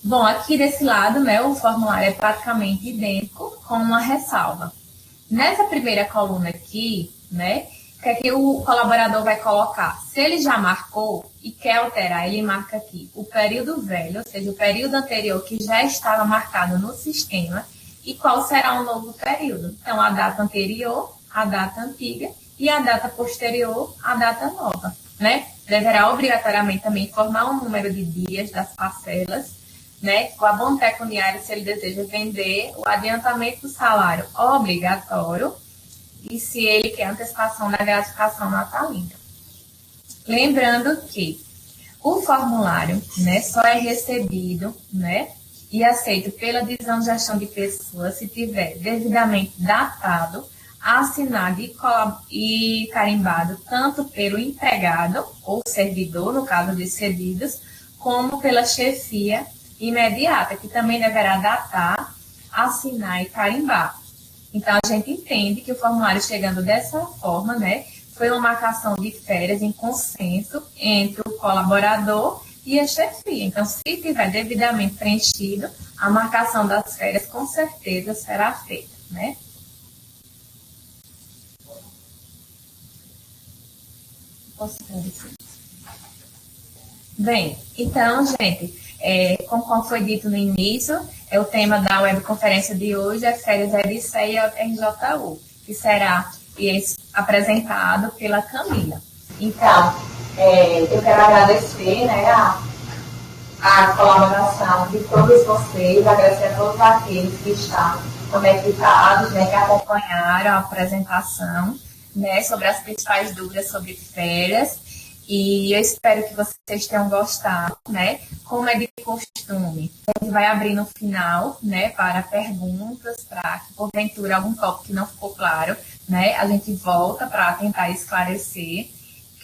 Bom, aqui desse lado, né, o formulário é praticamente idêntico, com uma ressalva. Nessa primeira coluna aqui, né, o que é que o colaborador vai colocar? Se ele já marcou e quer alterar, ele marca aqui o período velho, ou seja, o período anterior que já estava marcado no sistema, e qual será o novo período. Então, a data anterior, a data antiga, e a data posterior, a data nova, né? Deverá obrigatoriamente também informar o número de dias das parcelas, né? O abono pecuniário, se ele deseja vender, o adiantamento do salário obrigatório, e se ele quer antecipação da gratificação natalina. Lembrando que o formulário, né, só é recebido, né, e aceito pela divisão de gestão de pessoas se tiver devidamente datado, assinado e carimbado tanto pelo empregado ou servidor, no caso de cedidos, como pela chefia imediata, que também deverá datar, assinar e carimbar. Então, a gente entende que o formulário chegando dessa forma, né, foi uma marcação de férias em consenso entre o colaborador e a chefia. Então, se tiver devidamente preenchido, a marcação das férias com certeza será feita, né? Posso agradecer? Bem, então, gente, como foi dito no início, o tema da webconferência de hoje é Férias EBSE e RJU, que será apresentado pela Camila. Então, eu quero agradecer, né, a colaboração de todos vocês, agradecer a todos aqueles que estão conectados, né, que acompanharam a apresentação, né, sobre as principais dúvidas sobre férias. E eu espero que vocês tenham gostado, né? Como é de costume, a gente vai abrir no final, né, para perguntas, para que porventura algum tópico que não ficou claro, né, a gente volta para tentar esclarecer.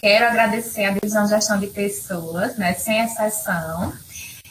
Quero agradecer a divisão de gestão de pessoas, né, sem exceção,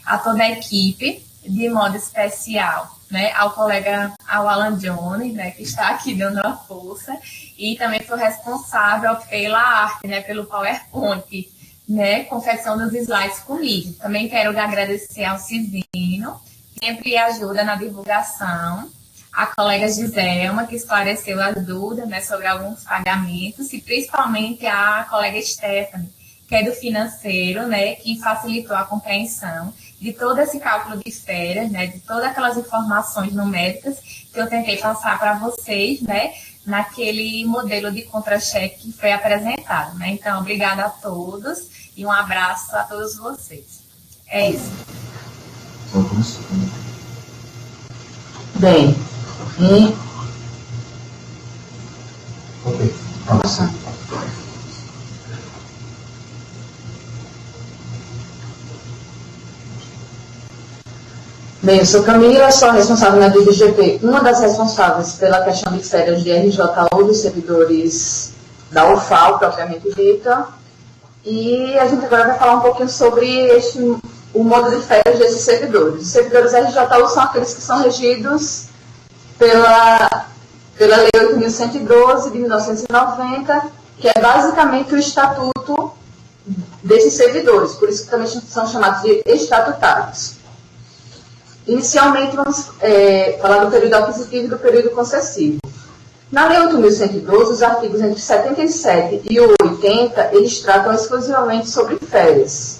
a toda a equipe, de modo especial, né, ao Alan Johnny, né, que está aqui dando a força, e também foi responsável pela arte, né, pelo PowerPoint, né, confecção dos slides comigo. Também quero agradecer ao Civino, que sempre ajuda na divulgação, a colega Giselma, que esclareceu as dúvidas, né, sobre alguns pagamentos, e principalmente a colega Stephanie, que é do financeiro, né, que facilitou a compreensão de todo esse cálculo de férias, né, de todas aquelas informações numéricas que eu tentei passar para vocês, né, naquele modelo de contra-cheque que foi apresentado, né. Então, obrigada a todos e um abraço a todos vocês. É isso. Bem, Ok, avançar. Bem, eu sou Camila, sou a responsável na DGP, uma das responsáveis pela questão de férias de RJU dos servidores da UFAL, propriamente dita. E a gente agora vai falar um pouquinho sobre o modo de férias desses servidores. Os servidores RJU são aqueles que são regidos pela Lei 8.112 de 1990, que é basicamente o estatuto desses servidores, por isso que também são chamados de estatutários. Inicialmente, vamos falar do período aquisitivo e do período concessivo. Na Lei 8.112, os artigos entre 77 e o 80, eles tratam exclusivamente sobre férias.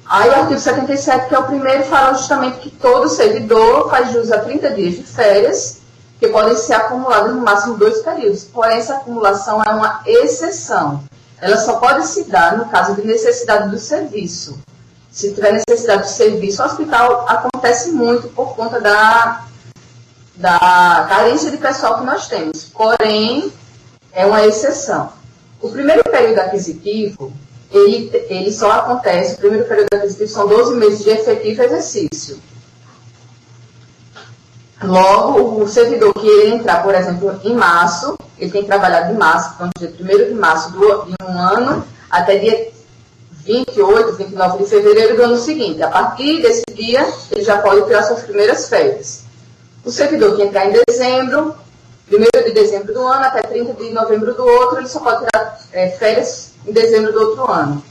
Aí o artigo 77, que é o primeiro, fala justamente que todo servidor faz jus a 30 dias de férias, que podem ser acumuladas no máximo 2 períodos. Porém, essa acumulação é uma exceção. Ela só pode se dar no caso de necessidade do serviço. Se tiver necessidade do serviço, o hospital acontece muito por conta da carência de pessoal que nós temos. Porém, é uma exceção. O primeiro período aquisitivo, ele só acontece, o primeiro período aquisitivo são 12 meses de efetivo exercício. Logo, o servidor que ele entrar, por exemplo, em março, ele tem que trabalhar de março, vamos dizer, 1º de março de um ano até dia 28, 29 de fevereiro do ano seguinte. A partir desse dia, ele já pode tirar suas primeiras férias. O servidor que entrar em dezembro, 1º de dezembro do ano até 30 de novembro do outro, ele só pode tirar férias em dezembro do outro ano.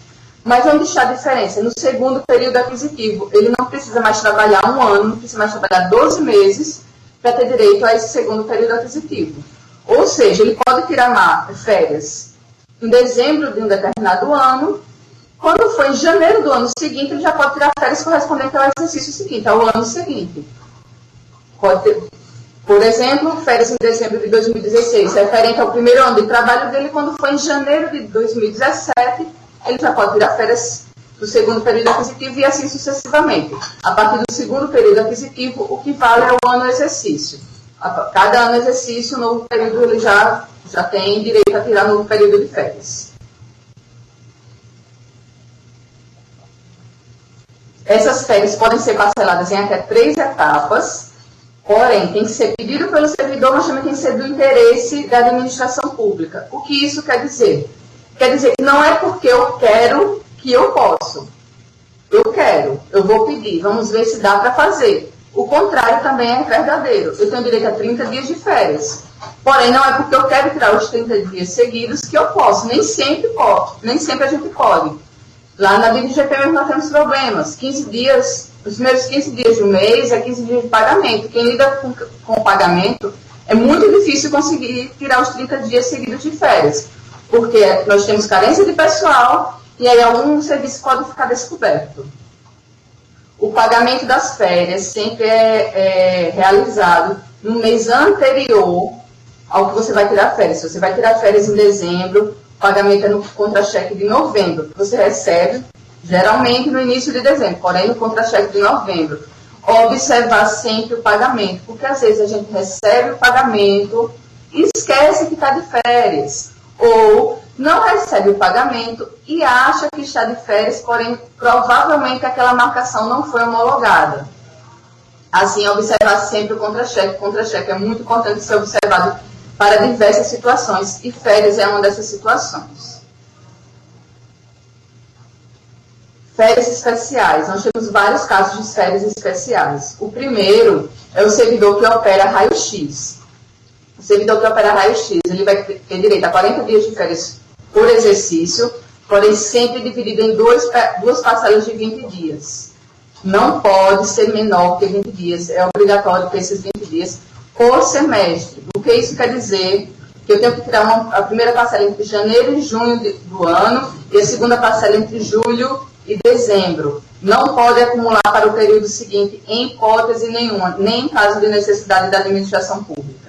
Mas vamos deixar a diferença. No segundo período aquisitivo, ele não precisa mais trabalhar um ano, não precisa mais trabalhar 12 meses para ter direito a esse segundo período aquisitivo. Ou seja, ele pode tirar férias em dezembro de um determinado ano. Quando for em janeiro do ano seguinte, ele já pode tirar férias correspondentes ao exercício seguinte, ao ano seguinte. Pode ter, por exemplo, férias em dezembro de 2016, referente ao primeiro ano de trabalho dele. Quando for em janeiro de 2017, ele já pode tirar férias do segundo período aquisitivo e assim sucessivamente. A partir do segundo período aquisitivo, o que vale é o ano exercício. Cada ano exercício, novo período, ele já tem direito a tirar novo período de férias. Essas férias podem ser parceladas em até 3 etapas, porém, tem que ser pedido pelo servidor, mas também tem que ser do interesse da administração pública. O que isso quer dizer? Quer dizer que não é porque eu quero que eu posso. Eu quero, eu vou pedir, vamos ver se dá para fazer. O contrário também é verdadeiro. Eu tenho direito a 30 dias de férias. Porém, não é porque eu quero tirar os 30 dias seguidos que eu posso. Nem sempre a gente pode. Lá na BNGP mesmo nós temos problemas. 15 dias, os primeiros 15 dias do mês é 15 dias de pagamento. Quem lida com o pagamento, é muito difícil conseguir tirar os 30 dias seguidos de férias. Porque nós temos carência de pessoal e aí algum serviço pode ficar descoberto. O pagamento das férias sempre é realizado no mês anterior ao que você vai tirar férias. Se você vai tirar férias em dezembro, o pagamento é no contra-cheque de novembro, que você recebe geralmente no início de dezembro, porém no contra-cheque de novembro. Observar sempre o pagamento, porque às vezes a gente recebe o pagamento e esquece que está de férias. Ou não recebe o pagamento e acha que está de férias, porém, provavelmente aquela marcação não foi homologada. Assim, observar sempre o contra-cheque. O contra-cheque é muito importante ser observado para diversas situações, e férias é uma dessas situações. Férias especiais. Nós temos vários casos de férias especiais. O primeiro é o servidor que opera raio-x. O servidor que opera raio-x, ele vai ter direito a 40 dias de férias por exercício, porém sempre dividido em duas parcelas de 20 dias. Não pode ser menor que 20 dias, é obrigatório ter esses 20 dias por semestre. O que isso quer dizer? Que eu tenho que tirar a primeira parcela entre janeiro e junho do ano e a segunda parcela entre julho e dezembro. Não pode acumular para o período seguinte em hipótese nenhuma, nem em caso de necessidade da administração pública.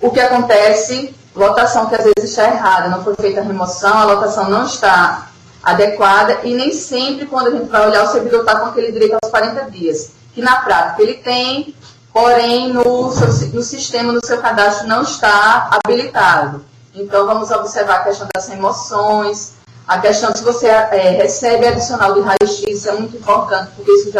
O que acontece? Lotação que às vezes está errada, não foi feita a remoção, a lotação não está adequada e nem sempre quando a gente vai olhar o servidor está com aquele direito aos 40 dias, que na prática ele tem, porém no sistema, no seu cadastro não está habilitado. Então vamos observar a questão das remoções, a questão de se você recebe adicional de raio-x, isso é muito importante, porque isso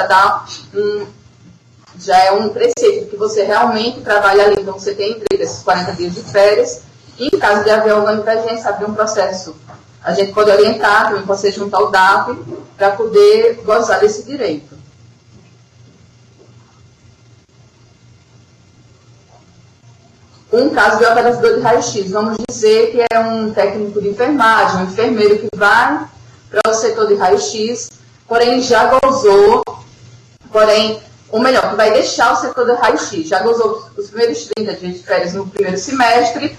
já é um preceito que você realmente trabalha ali, então você tem direito a esses 40 dias de férias. E em caso de haver alguma divergência, abrir um processo, a gente pode orientar, também pode ser junto ao DAP, para poder gozar desse direito. Um caso de operador de raio-x, vamos dizer que é um técnico de enfermagem, um enfermeiro que vai para o setor de raio-x, porém já gozou, porém ou melhor, que vai deixar o setor do raio-x. Já gozou os primeiros 30 dias de férias no primeiro semestre,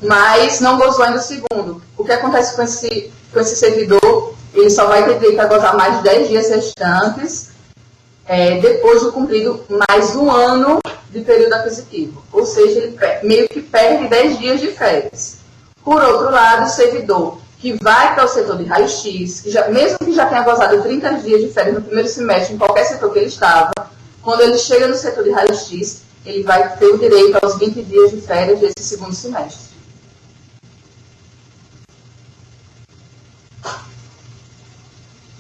mas não gozou ainda o segundo. O que acontece com esse servidor? Ele só vai ter direito a gozar mais 10 dias restantes, depois do cumprido mais um ano de período aquisitivo. Ou seja, ele meio que perde 10 dias de férias. Por outro lado, o servidor que vai para o setor de raio-x, mesmo que já tenha gozado 30 dias de férias no primeiro semestre, em qualquer setor que ele estava, quando ele chega no setor de raio-x, ele vai ter o direito aos 20 dias de férias desse segundo semestre.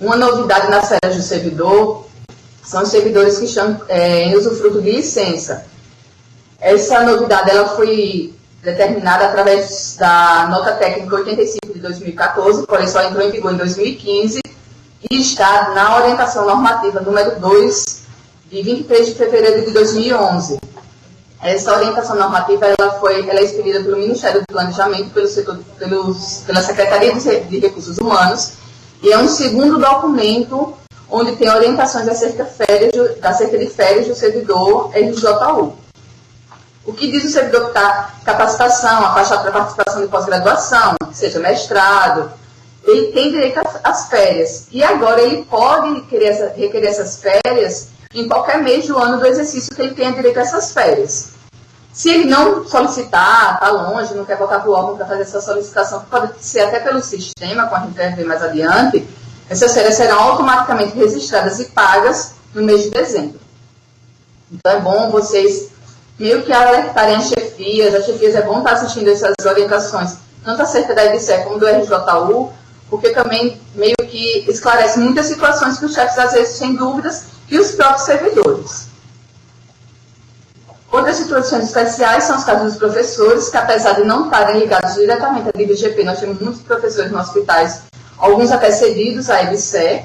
Uma novidade nas férias do servidor são os servidores que estão em usufruto de licença. Essa novidade ela foi determinada através da nota técnica 85 de 2014, porém só entrou em vigor em 2015 e está na orientação normativa número 2 de 23 de fevereiro de 2011. Essa orientação normativa ela é expedida pelo Ministério do Planejamento, pela Secretaria de Recursos Humanos, e é um segundo documento onde tem orientações acerca de férias do servidor RJU. O que diz o servidor que está capacitação, a faixa para participação de pós-graduação, que seja mestrado, ele tem direito às férias. E agora ele pode requerer essas férias em qualquer mês do ano do exercício que ele tenha direito a essas férias. Se ele não solicitar, está longe, não quer voltar para o órgão para fazer essa solicitação, que pode ser até pelo sistema, como a gente vai ver mais adiante, essas férias serão automaticamente registradas e pagas no mês de dezembro. Então é bom vocês meio que alertarem as chefias é bom estar assistindo essas orientações, tanto acerca da IBCE como do RJU, porque também meio que esclarece muitas situações que os chefes às vezes têm dúvidas e os próprios servidores. Outras situações especiais são os casos dos professores, que apesar de não estarem ligados diretamente à DIVGP, nós temos muitos professores nos hospitais, alguns até cedidos à IBCE,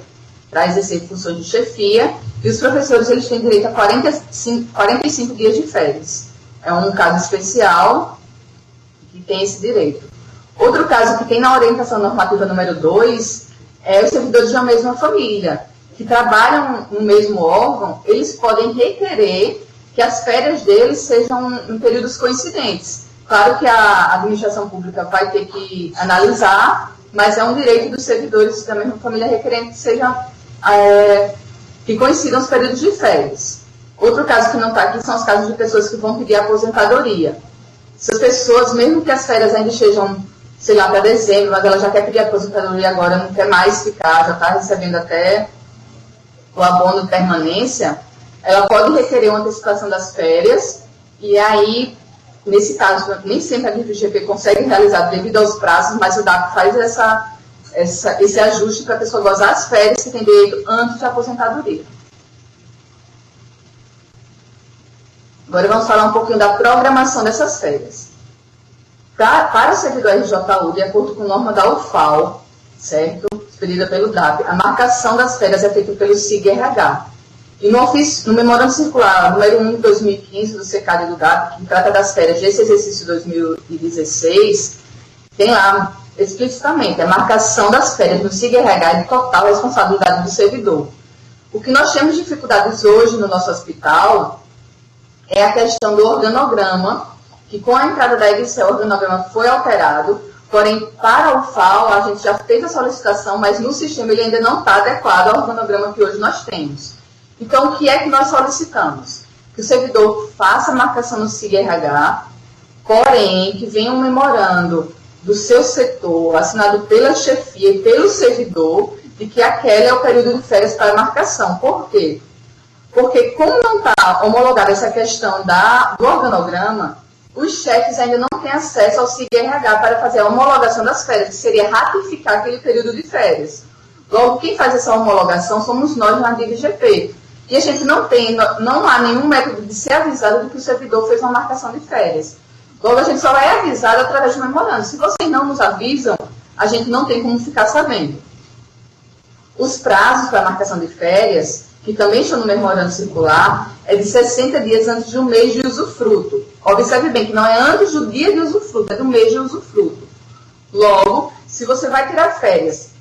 para exercer funções de chefia, e os professores eles têm direito a 45 dias de férias. É um caso especial que tem esse direito. Outro caso que tem na orientação normativa número 2 é os servidores de uma mesma família, que trabalham no mesmo órgão, eles podem requerer que as férias deles sejam em períodos coincidentes. Claro que a administração pública vai ter que analisar, mas é um direito dos servidores da mesma família requerendo que coincidam os períodos de férias. Outro caso que não está aqui são os casos de pessoas que vão pedir aposentadoria. Essas pessoas, mesmo que as férias ainda estejam, sei lá, para dezembro, mas ela já quer pedir aposentadoria agora, não quer mais ficar, já está recebendo até o abono de permanência, ela pode requerer uma antecipação das férias, e aí, nesse caso, nem sempre a DIVGP consegue realizar devido aos prazos, mas o DAP faz esse ajuste para a pessoa gozar as férias que tem direito antes da aposentadoria. Agora vamos falar um pouquinho da programação dessas férias. Para o servidor RJU, de acordo com a norma da UFAL, certo? Expedida pelo DAP, a marcação das férias é feita pelo SIG-RH. E no memorando circular número 1 de 2015 do SECAD e do DAP, que trata das férias desse exercício 2016, tem lá explicitamente a marcação das férias no SIG-RH é de total responsabilidade do servidor. O que nós temos dificuldades hoje no nosso hospital é a questão do organograma, que com a entrada da IBCE o organograma foi alterado, porém para o FAO a gente já fez a solicitação, mas no sistema ele ainda não está adequado ao organograma que hoje nós temos. Então o que é que nós solicitamos? Que o servidor faça a marcação no SIG-RH, porém que venha um memorando do seu setor, assinado pela chefia e pelo servidor, de que aquele é o período de férias para marcação. Por quê? Porque como não está homologada essa questão do organograma, os chefes ainda não têm acesso ao SIG-RH para fazer a homologação das férias, que seria ratificar aquele período de férias. Logo, quem faz essa homologação somos nós na DIVGP. E a gente não há nenhum método de ser avisado de que o servidor fez uma marcação de férias. Logo, a gente só é avisado através de memorando. Se vocês não nos avisam, a gente não tem como ficar sabendo. Os prazos para a marcação de férias, que também estão no memorando circular, é de 60 dias antes de um mês de usufruto. Observe bem que não é antes do dia de usufruto, é do mês de usufruto. Logo, se você vai tirar férias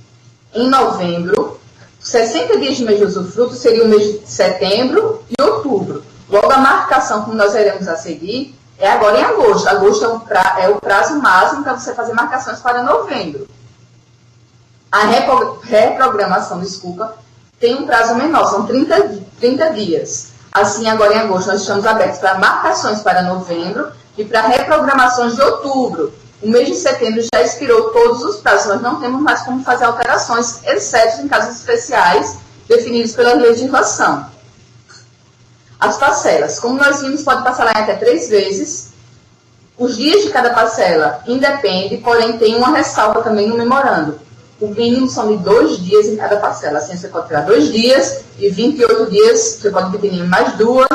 em novembro, 60 dias de mês de usufruto seria o mês de setembro e outubro. Logo, a marcação, como nós veremos a seguir, é agora em agosto. Agosto é o prazo máximo para você fazer marcações para novembro. A reprogramação, tem um prazo menor, são 30 dias. Assim, agora em agosto, nós estamos abertos para marcações para novembro e para reprogramações de outubro. O mês de setembro já expirou todos os prazos, nós não temos mais como fazer alterações, exceto em casos especiais definidos pela legislação. As parcelas, como nós vimos, pode parcelar em até 3 vezes. Os dias de cada parcela independe, porém tem uma ressalva também no memorando. O mínimo são de 2 dias em cada parcela. Assim, você pode tirar 2 dias e 28 dias, você pode dividir em mais 2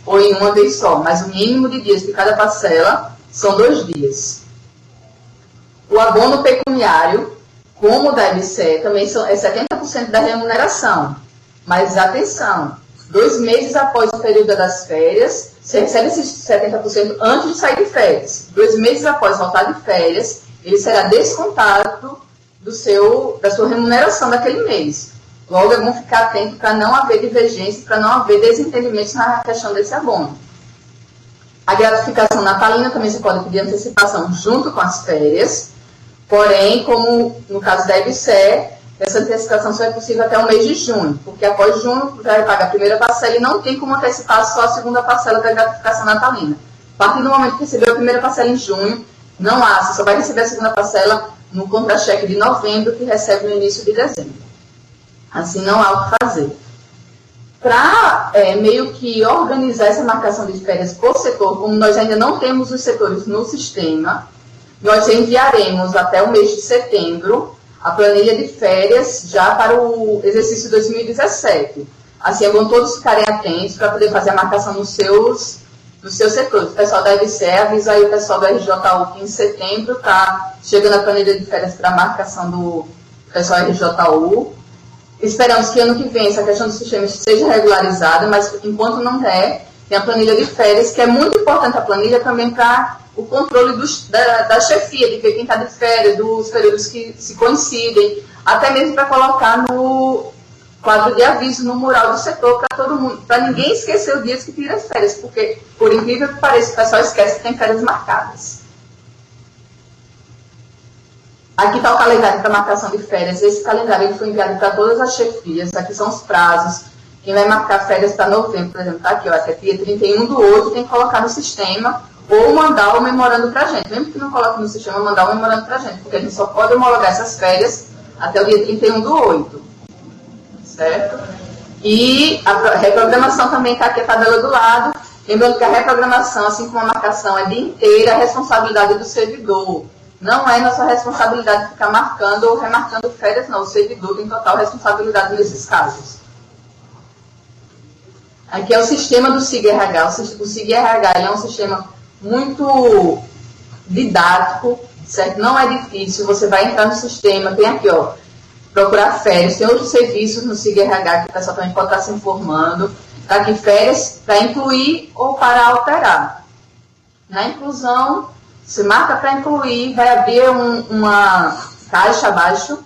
ou em uma vez só. Mas o mínimo de dias de cada parcela são 2 dias. O abono pecuniário, como o da EBSER, também é 70% da remuneração. Mas atenção, 2 meses após o período das férias, você recebe esses 70% antes de sair de férias. 2 meses após voltar de férias, ele será descontado da sua remuneração daquele mês. Logo, é bom ficar atento para não haver divergência, para não haver desentendimentos na questão desse abono. A gratificação natalina também se pode pedir antecipação junto com as férias, porém, como no caso da EBSER, essa antecipação só é possível até o mês de junho, porque após junho já vai pagar a primeira parcela e não tem como antecipar só a segunda parcela da gratificação natalina. A partir do momento que recebeu a primeira parcela em junho, não há, você só vai receber a segunda parcela no contra-cheque de novembro, que recebe no início de dezembro. Assim, não há o que fazer. Para meio que organizar essa marcação de férias por setor, como nós ainda não temos os setores no sistema, nós enviaremos até o mês de setembro a planilha de férias já para o exercício 2017. Assim, é bom todos ficarem atentos para poder fazer a marcação nos seus setores. O pessoal da EBSER avisa aí o pessoal do RJU que em setembro está chegando a planilha de férias para a marcação do pessoal RJU. Esperamos que ano que vem essa questão do sistema seja regularizada, mas enquanto não é, tem a planilha de férias, que é muito importante a planilha também para o controle da chefia, de ver quem está de férias, dos períodos que se coincidem, até mesmo para colocar no quadro de aviso no mural do setor para todo mundo, para ninguém esquecer o dia que tira as férias, porque, por incrível que pareça, o pessoal esquece que tem férias marcadas. Aqui está o calendário para marcação de férias. Esse calendário ele foi enviado para todas as chefias. Aqui são os prazos. Quem vai marcar férias para novembro, por exemplo, está aqui, ó, até dia 31/8, tem que colocar no sistema ou mandar o memorando para a gente. Mesmo que não coloque no sistema, mandar o memorando para a gente, porque a gente só pode homologar essas férias até o dia 31/8. Certo? E a reprogramação também está aqui a tabela do lado. Lembrando que a reprogramação, assim como a marcação, é de inteira responsabilidade do servidor. Não é nossa responsabilidade ficar marcando ou remarcando férias, não. O servidor tem total responsabilidade nesses casos. Aqui é o sistema do SIG-RH. O SIG-RH é um sistema muito didático, certo? Não é difícil. Você vai entrar no sistema, tem aqui, ó, procurar férias, tem outros serviços no SIG-RH que o pessoal também pode estar se informando. Está aqui férias para incluir ou para alterar. Na inclusão, você marca para incluir, vai abrir uma caixa abaixo,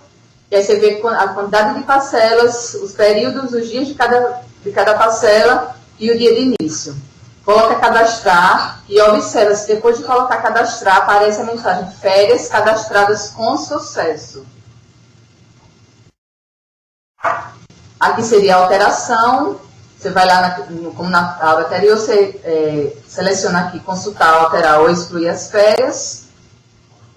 e aí você vê a quantidade de parcelas, os períodos, os dias de cada parcela e o dia de início. Coloca cadastrar e observa se depois de colocar cadastrar aparece a mensagem férias cadastradas com sucesso. Aqui seria a alteração. Você vai lá, como na aula anterior, você seleciona aqui consultar, alterar ou excluir as férias.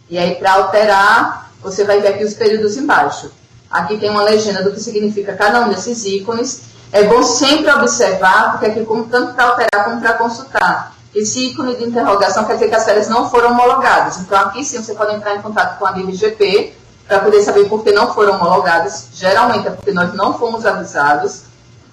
E aí, para alterar, você vai ver aqui os períodos embaixo. Aqui tem uma legenda do que significa cada um desses ícones. É bom sempre observar, porque aqui, tanto para alterar como para consultar. Esse ícone de interrogação quer dizer que as férias não foram homologadas. Então, aqui sim, você pode entrar em contato com a DIVGP para poder saber por que não foram homologadas. Geralmente é porque nós não fomos avisados.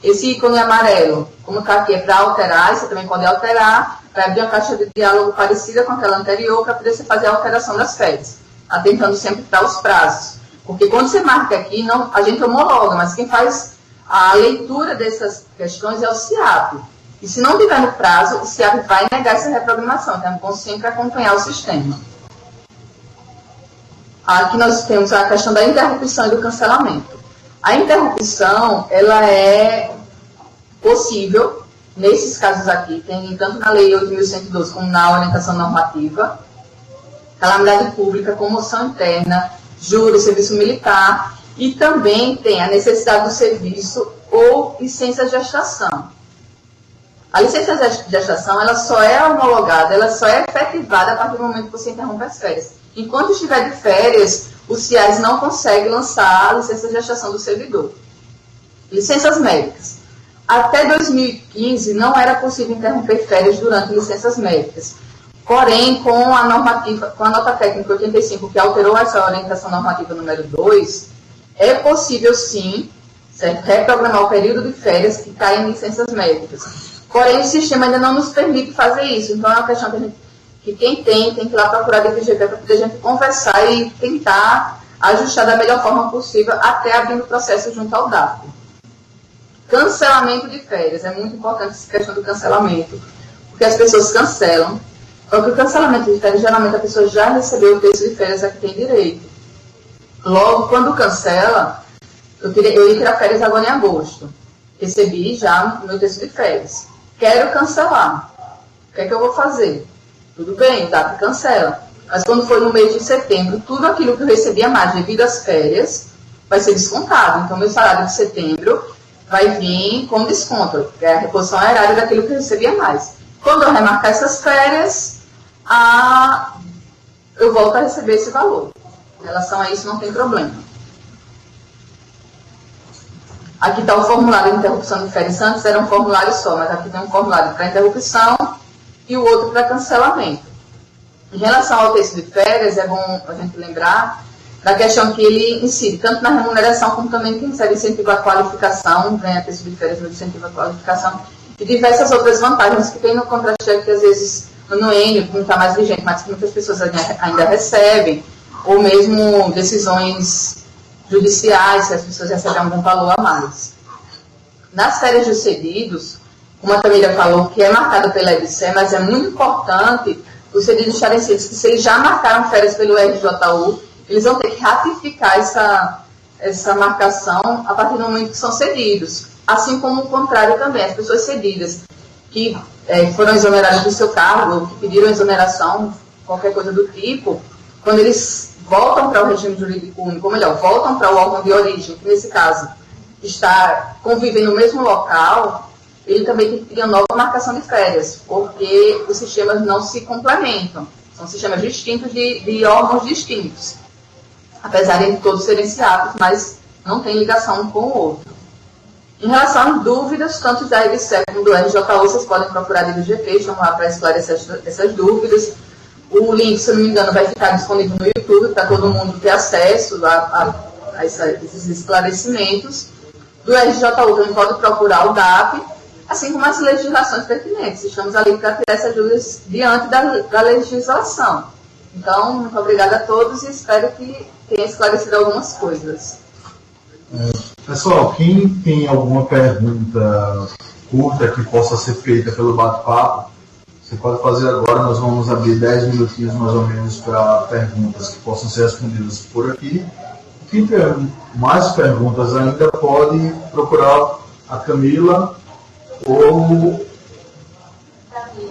Esse ícone amarelo, como está aqui, é para alterar, você também pode alterar, vai abrir uma caixa de diálogo parecida com aquela anterior para poder você fazer a alteração das férias, atentando sempre para os prazos. Porque quando você marca aqui, não, a gente homologa, mas quem faz a leitura dessas questões é o CIAP. E se não tiver no prazo, o CIAP vai negar essa reprogramação, então é bom sempre acompanhar o sistema. Aqui nós temos a questão da interrupção e do cancelamento. A interrupção, ela é possível, nesses casos aqui, tem tanto na Lei 8.112 como na orientação normativa, calamidade pública, comoção interna, júri, serviço militar, e também tem a necessidade do serviço ou licença de gestação. A licença de gestação, ela só é homologada, ela só é efetivada a partir do momento que você interrompe as férias. Enquanto estiver de férias, o CIAS não consegue lançar a licença de gestação do servidor. Licenças médicas. Até 2015, não era possível interromper férias durante licenças médicas. Porém, com a normativa, com a nota técnica 85, que alterou essa orientação normativa número 2, é possível sim, certo, reprogramar o período de férias que cai em licenças médicas. Porém, o sistema ainda não nos permite fazer isso. Então, é uma questão que quem tem que ir lá procurar a DPGP para poder a gente conversar e tentar ajustar da melhor forma possível até abrindo o processo junto ao DAP. Cancelamento de férias. É muito importante essa questão do cancelamento, porque as pessoas cancelam. Porque o cancelamento de férias, geralmente a pessoa já recebeu o texto de férias a que tem direito. Logo, quando cancela, eu ia tirar férias agora em agosto. Recebi já o meu texto de férias. Quero cancelar. O que é que eu vou fazer? Tudo bem, o DAP cancela. Mas quando for no mês de setembro, tudo aquilo que eu recebi a mais devido às férias vai ser descontado. Então, meu salário de setembro vai vir com desconto, que é a reposição erária daquilo que eu recebi a mais. Quando eu remarcar essas férias, eu volto a receber esse valor. Em relação a isso, não tem problema. Aqui está o formulário de interrupção de férias. Antes era um formulário só, mas aqui tem um formulário para interrupção e o outro para cancelamento. Em relação ao texto de férias, é bom a gente lembrar da questão que ele incide tanto na remuneração como também quem recebe incentivo à qualificação, ganha texto de férias no incentivo à qualificação, e diversas outras vantagens que tem no contra-cheque que às vezes no Enio, que não está mais vigente, mas que muitas pessoas ainda recebem, ou mesmo decisões judiciais, se as pessoas recebem algum valor a mais. Nas férias dos cedidos, como a Tamira falou, que é marcada pela EBSER, mas é muito importante os cedidos estarem cientes que se eles já marcaram férias pelo RJU, eles vão ter que ratificar essa marcação a partir do momento que são cedidos. Assim como o contrário também, as pessoas cedidas que foram exoneradas do seu cargo, que pediram exoneração, qualquer coisa do tipo, quando eles voltam para o regime jurídico único, ou melhor, voltam para o órgão de origem, que nesse caso convivem no mesmo local, ele também tem que pedir uma nova marcação de férias, porque os sistemas não se complementam. São sistemas distintos de órgãos distintos. Apesar de todos serem ciados, mas não tem ligação um com o outro. Em relação às dúvidas, tanto da EBSER como do RJU, vocês podem procurar a DGP, estão lá para esclarecer essas dúvidas. O link, se não me engano, vai ficar disponível no YouTube para todo mundo ter acesso a esses esclarecimentos. Do RJU também pode procurar o DAP, assim como as legislações pertinentes. Estamos ali para tirar essas dúvidas diante da legislação. Então, muito obrigada a todos e espero que tenha esclarecido algumas coisas. Pessoal, quem tem alguma pergunta curta que possa ser feita pelo bate-papo, você pode fazer agora. Nós vamos abrir 10 minutinhos mais ou menos para perguntas que possam ser respondidas por aqui. Quem tiver mais perguntas ainda pode procurar a Camila ou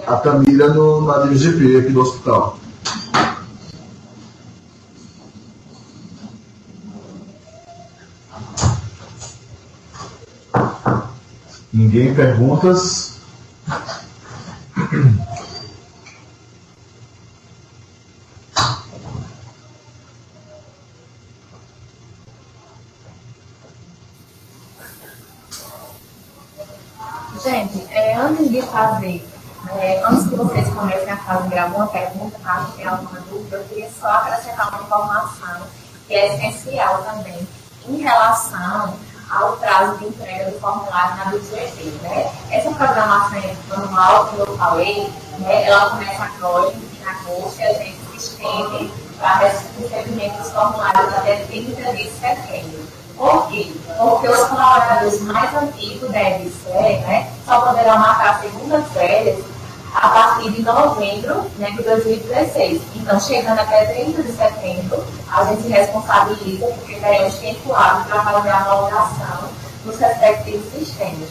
a Tamira na DGP aqui do hospital. Ninguém perguntas? Gente, antes de fazer, antes que vocês comecem a fazer alguma pergunta, caso tenha alguma dúvida, eu queria só acrescentar uma informação que é essencial também em relação ao prazo de entrega do formulário na DGP, né? Essa programação anual que eu falei, né, ela começa agora em agosto e a gente se estende para o recebimento dos formulários até 30 de setembro. Por quê? Porque os colaboradores mais antigos da EBSER, né, só poderão marcar segundas férias a partir de novembro, né, de 2016. Então, chegando até 30 de setembro, a gente se responsabiliza por critérios temporários para fazer a validação dos respectivos sistemas.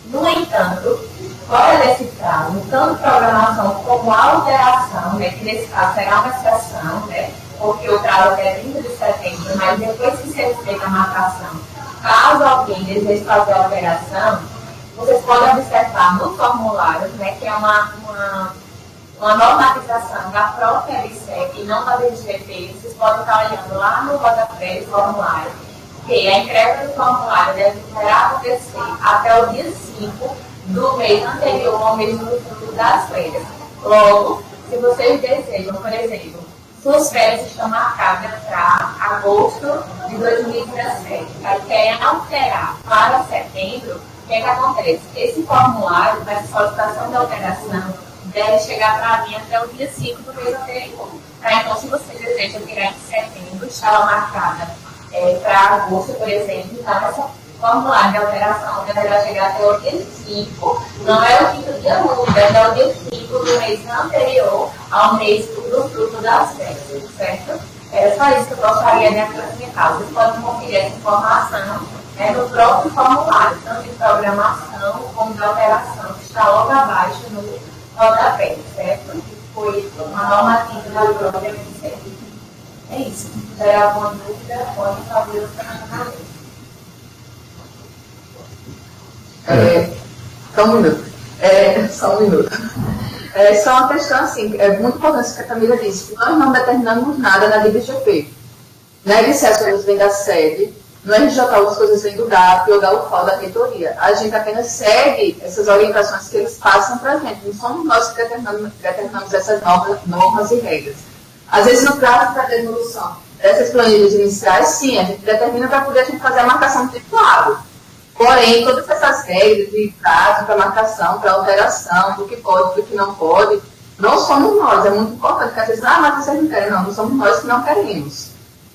No entanto, fora desse prazo, tanto programação como alteração, né, que nesse caso será uma exceção, né, porque o prazo é 30 de setembro, mas depois que ser feita a marcação, caso alguém deseje fazer a alteração, vocês podem observar no formulário, né, que é uma normatização da própria LCEP e não da DGP. Vocês podem estar olhando lá no rodapé do formulário, que a entrega do formulário deverá acontecer até o dia 5 do mês anterior ao mês do fruto das férias. Logo, se vocês desejam, por exemplo, suas férias estão marcadas para agosto de 2017, aí querem alterar para setembro, o que acontece? Esse formulário, essa solicitação de alteração, deve chegar para mim até o dia 5 do mês anterior. Tá? Então, se você deseja tirar em setembro, está ela marcada para agosto, por exemplo, então essa formulário de alteração deverá chegar até o dia 5, não é o quinto dia útil, é o dia 5 do mês anterior ao mês do fruto das férias, certo? Era só isso que eu gostaria de acrescentar. Vocês podem conferir essa informação no próprio formulário, tanto de programação como de alteração, que está logo abaixo no rodapé, certo? Que foi uma normativa da própria LCEP. É isso. Se tiver alguma dúvida, pode fazer o questionamento. Só um minuto. Só um minuto. Só uma questão assim, é muito importante que a Camila disse, que nós não determinamos nada na DBGP. Na LCE as coisas vêm da sede, no RJU as coisas vêm do DAP ou da UFAL, da reitoria. A gente apenas segue essas orientações que eles passam para a gente. Não somos nós que determinamos essas normas e regras. Às vezes, no prazo da devolução dessas planilhas iniciais, sim, a gente determina para poder a gente fazer a marcação do titular. Porém, todas essas regras de prazo para marcação, para alteração, do que pode, do que não pode, não somos nós. É muito importante que às vezes, mas vocês não querem, não somos nós que não queremos.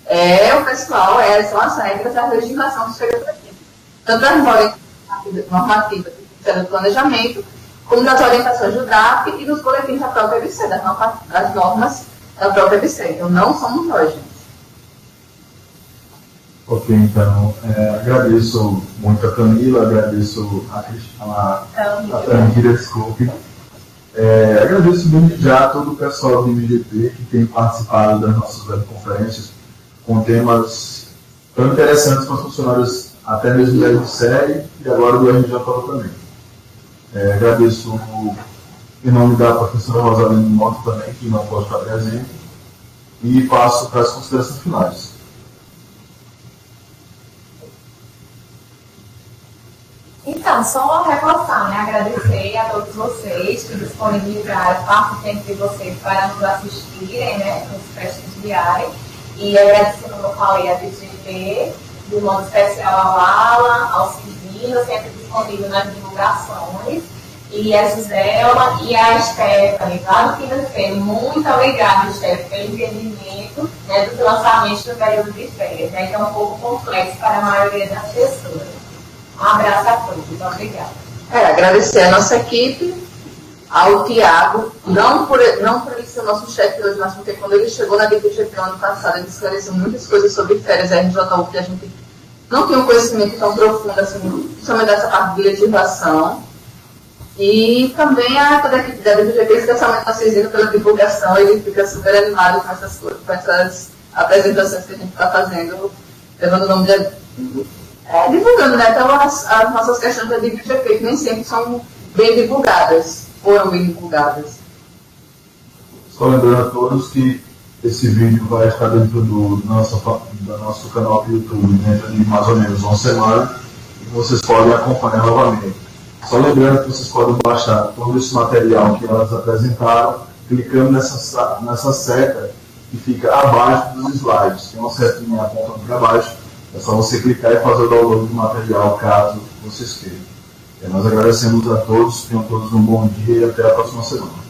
O pessoal, são as regras da legislação que chega aqui. Tanto as normativas do planejamento, como das orientações do DAP e dos boletins da própria EBC, das normas da própria EBC. Então, não somos nós, gente. Ok, então, agradeço muito a Camila, agradeço a Tamira, desculpe. Agradeço desde já todo o pessoal do MGP que tem participado das nossas webconferências com temas tão interessantes para os funcionários, até mesmo da LCE e agora do RJU também. Agradeço em nome da professora Rosalina Mota também, que não pode estar presente, e passo para as considerações finais. Então, só reforçar, né? Agradecer a todos vocês que disponibilizaram parte do tempo de vocês para nos assistirem, né? Nos prestigiarem. E agradecer, como eu falei, a DGP, de modo especial ao Alan, ao Civinho, sempre disponível nas divulgações. E a Gisela e a Stephanie, lá no quinta-feira. Muito obrigada, Stephanie, pelo entendimento, né, dos lançamentos do período de férias, né? Que é um pouco complexo para a maioria das pessoas. Um abraço a todos, obrigada. Agradecer a nossa equipe, ao Tiago, não por ele ser o nosso chefe hoje, mas porque quando ele chegou na DBGP ano passado, ele esclareceu muitas coisas sobre férias RJU que a gente não tinha um conhecimento tão profundo, assim, principalmente dessa parte de legislação. E também a toda a equipe da DBGP, especialmente a Cisina, pela divulgação, ele fica super animado com essas apresentações que a gente está fazendo, levando o nome de... divulgando, né? Então, as nossas questões da DBGP, que nem sempre são bem divulgadas, foram bem divulgadas. Só lembrando a todos que esse vídeo vai estar dentro do nosso canal do YouTube dentro de mais ou menos uma semana e vocês podem acompanhar novamente. Só lembrando que vocês podem baixar todo esse material que elas apresentaram, clicando nessa seta que fica abaixo dos slides. Tem uma setinha apontando para baixo. É só você clicar e fazer o download do material, caso vocês queiram. Nós agradecemos a todos, tenham todos um bom dia e até a próxima semana.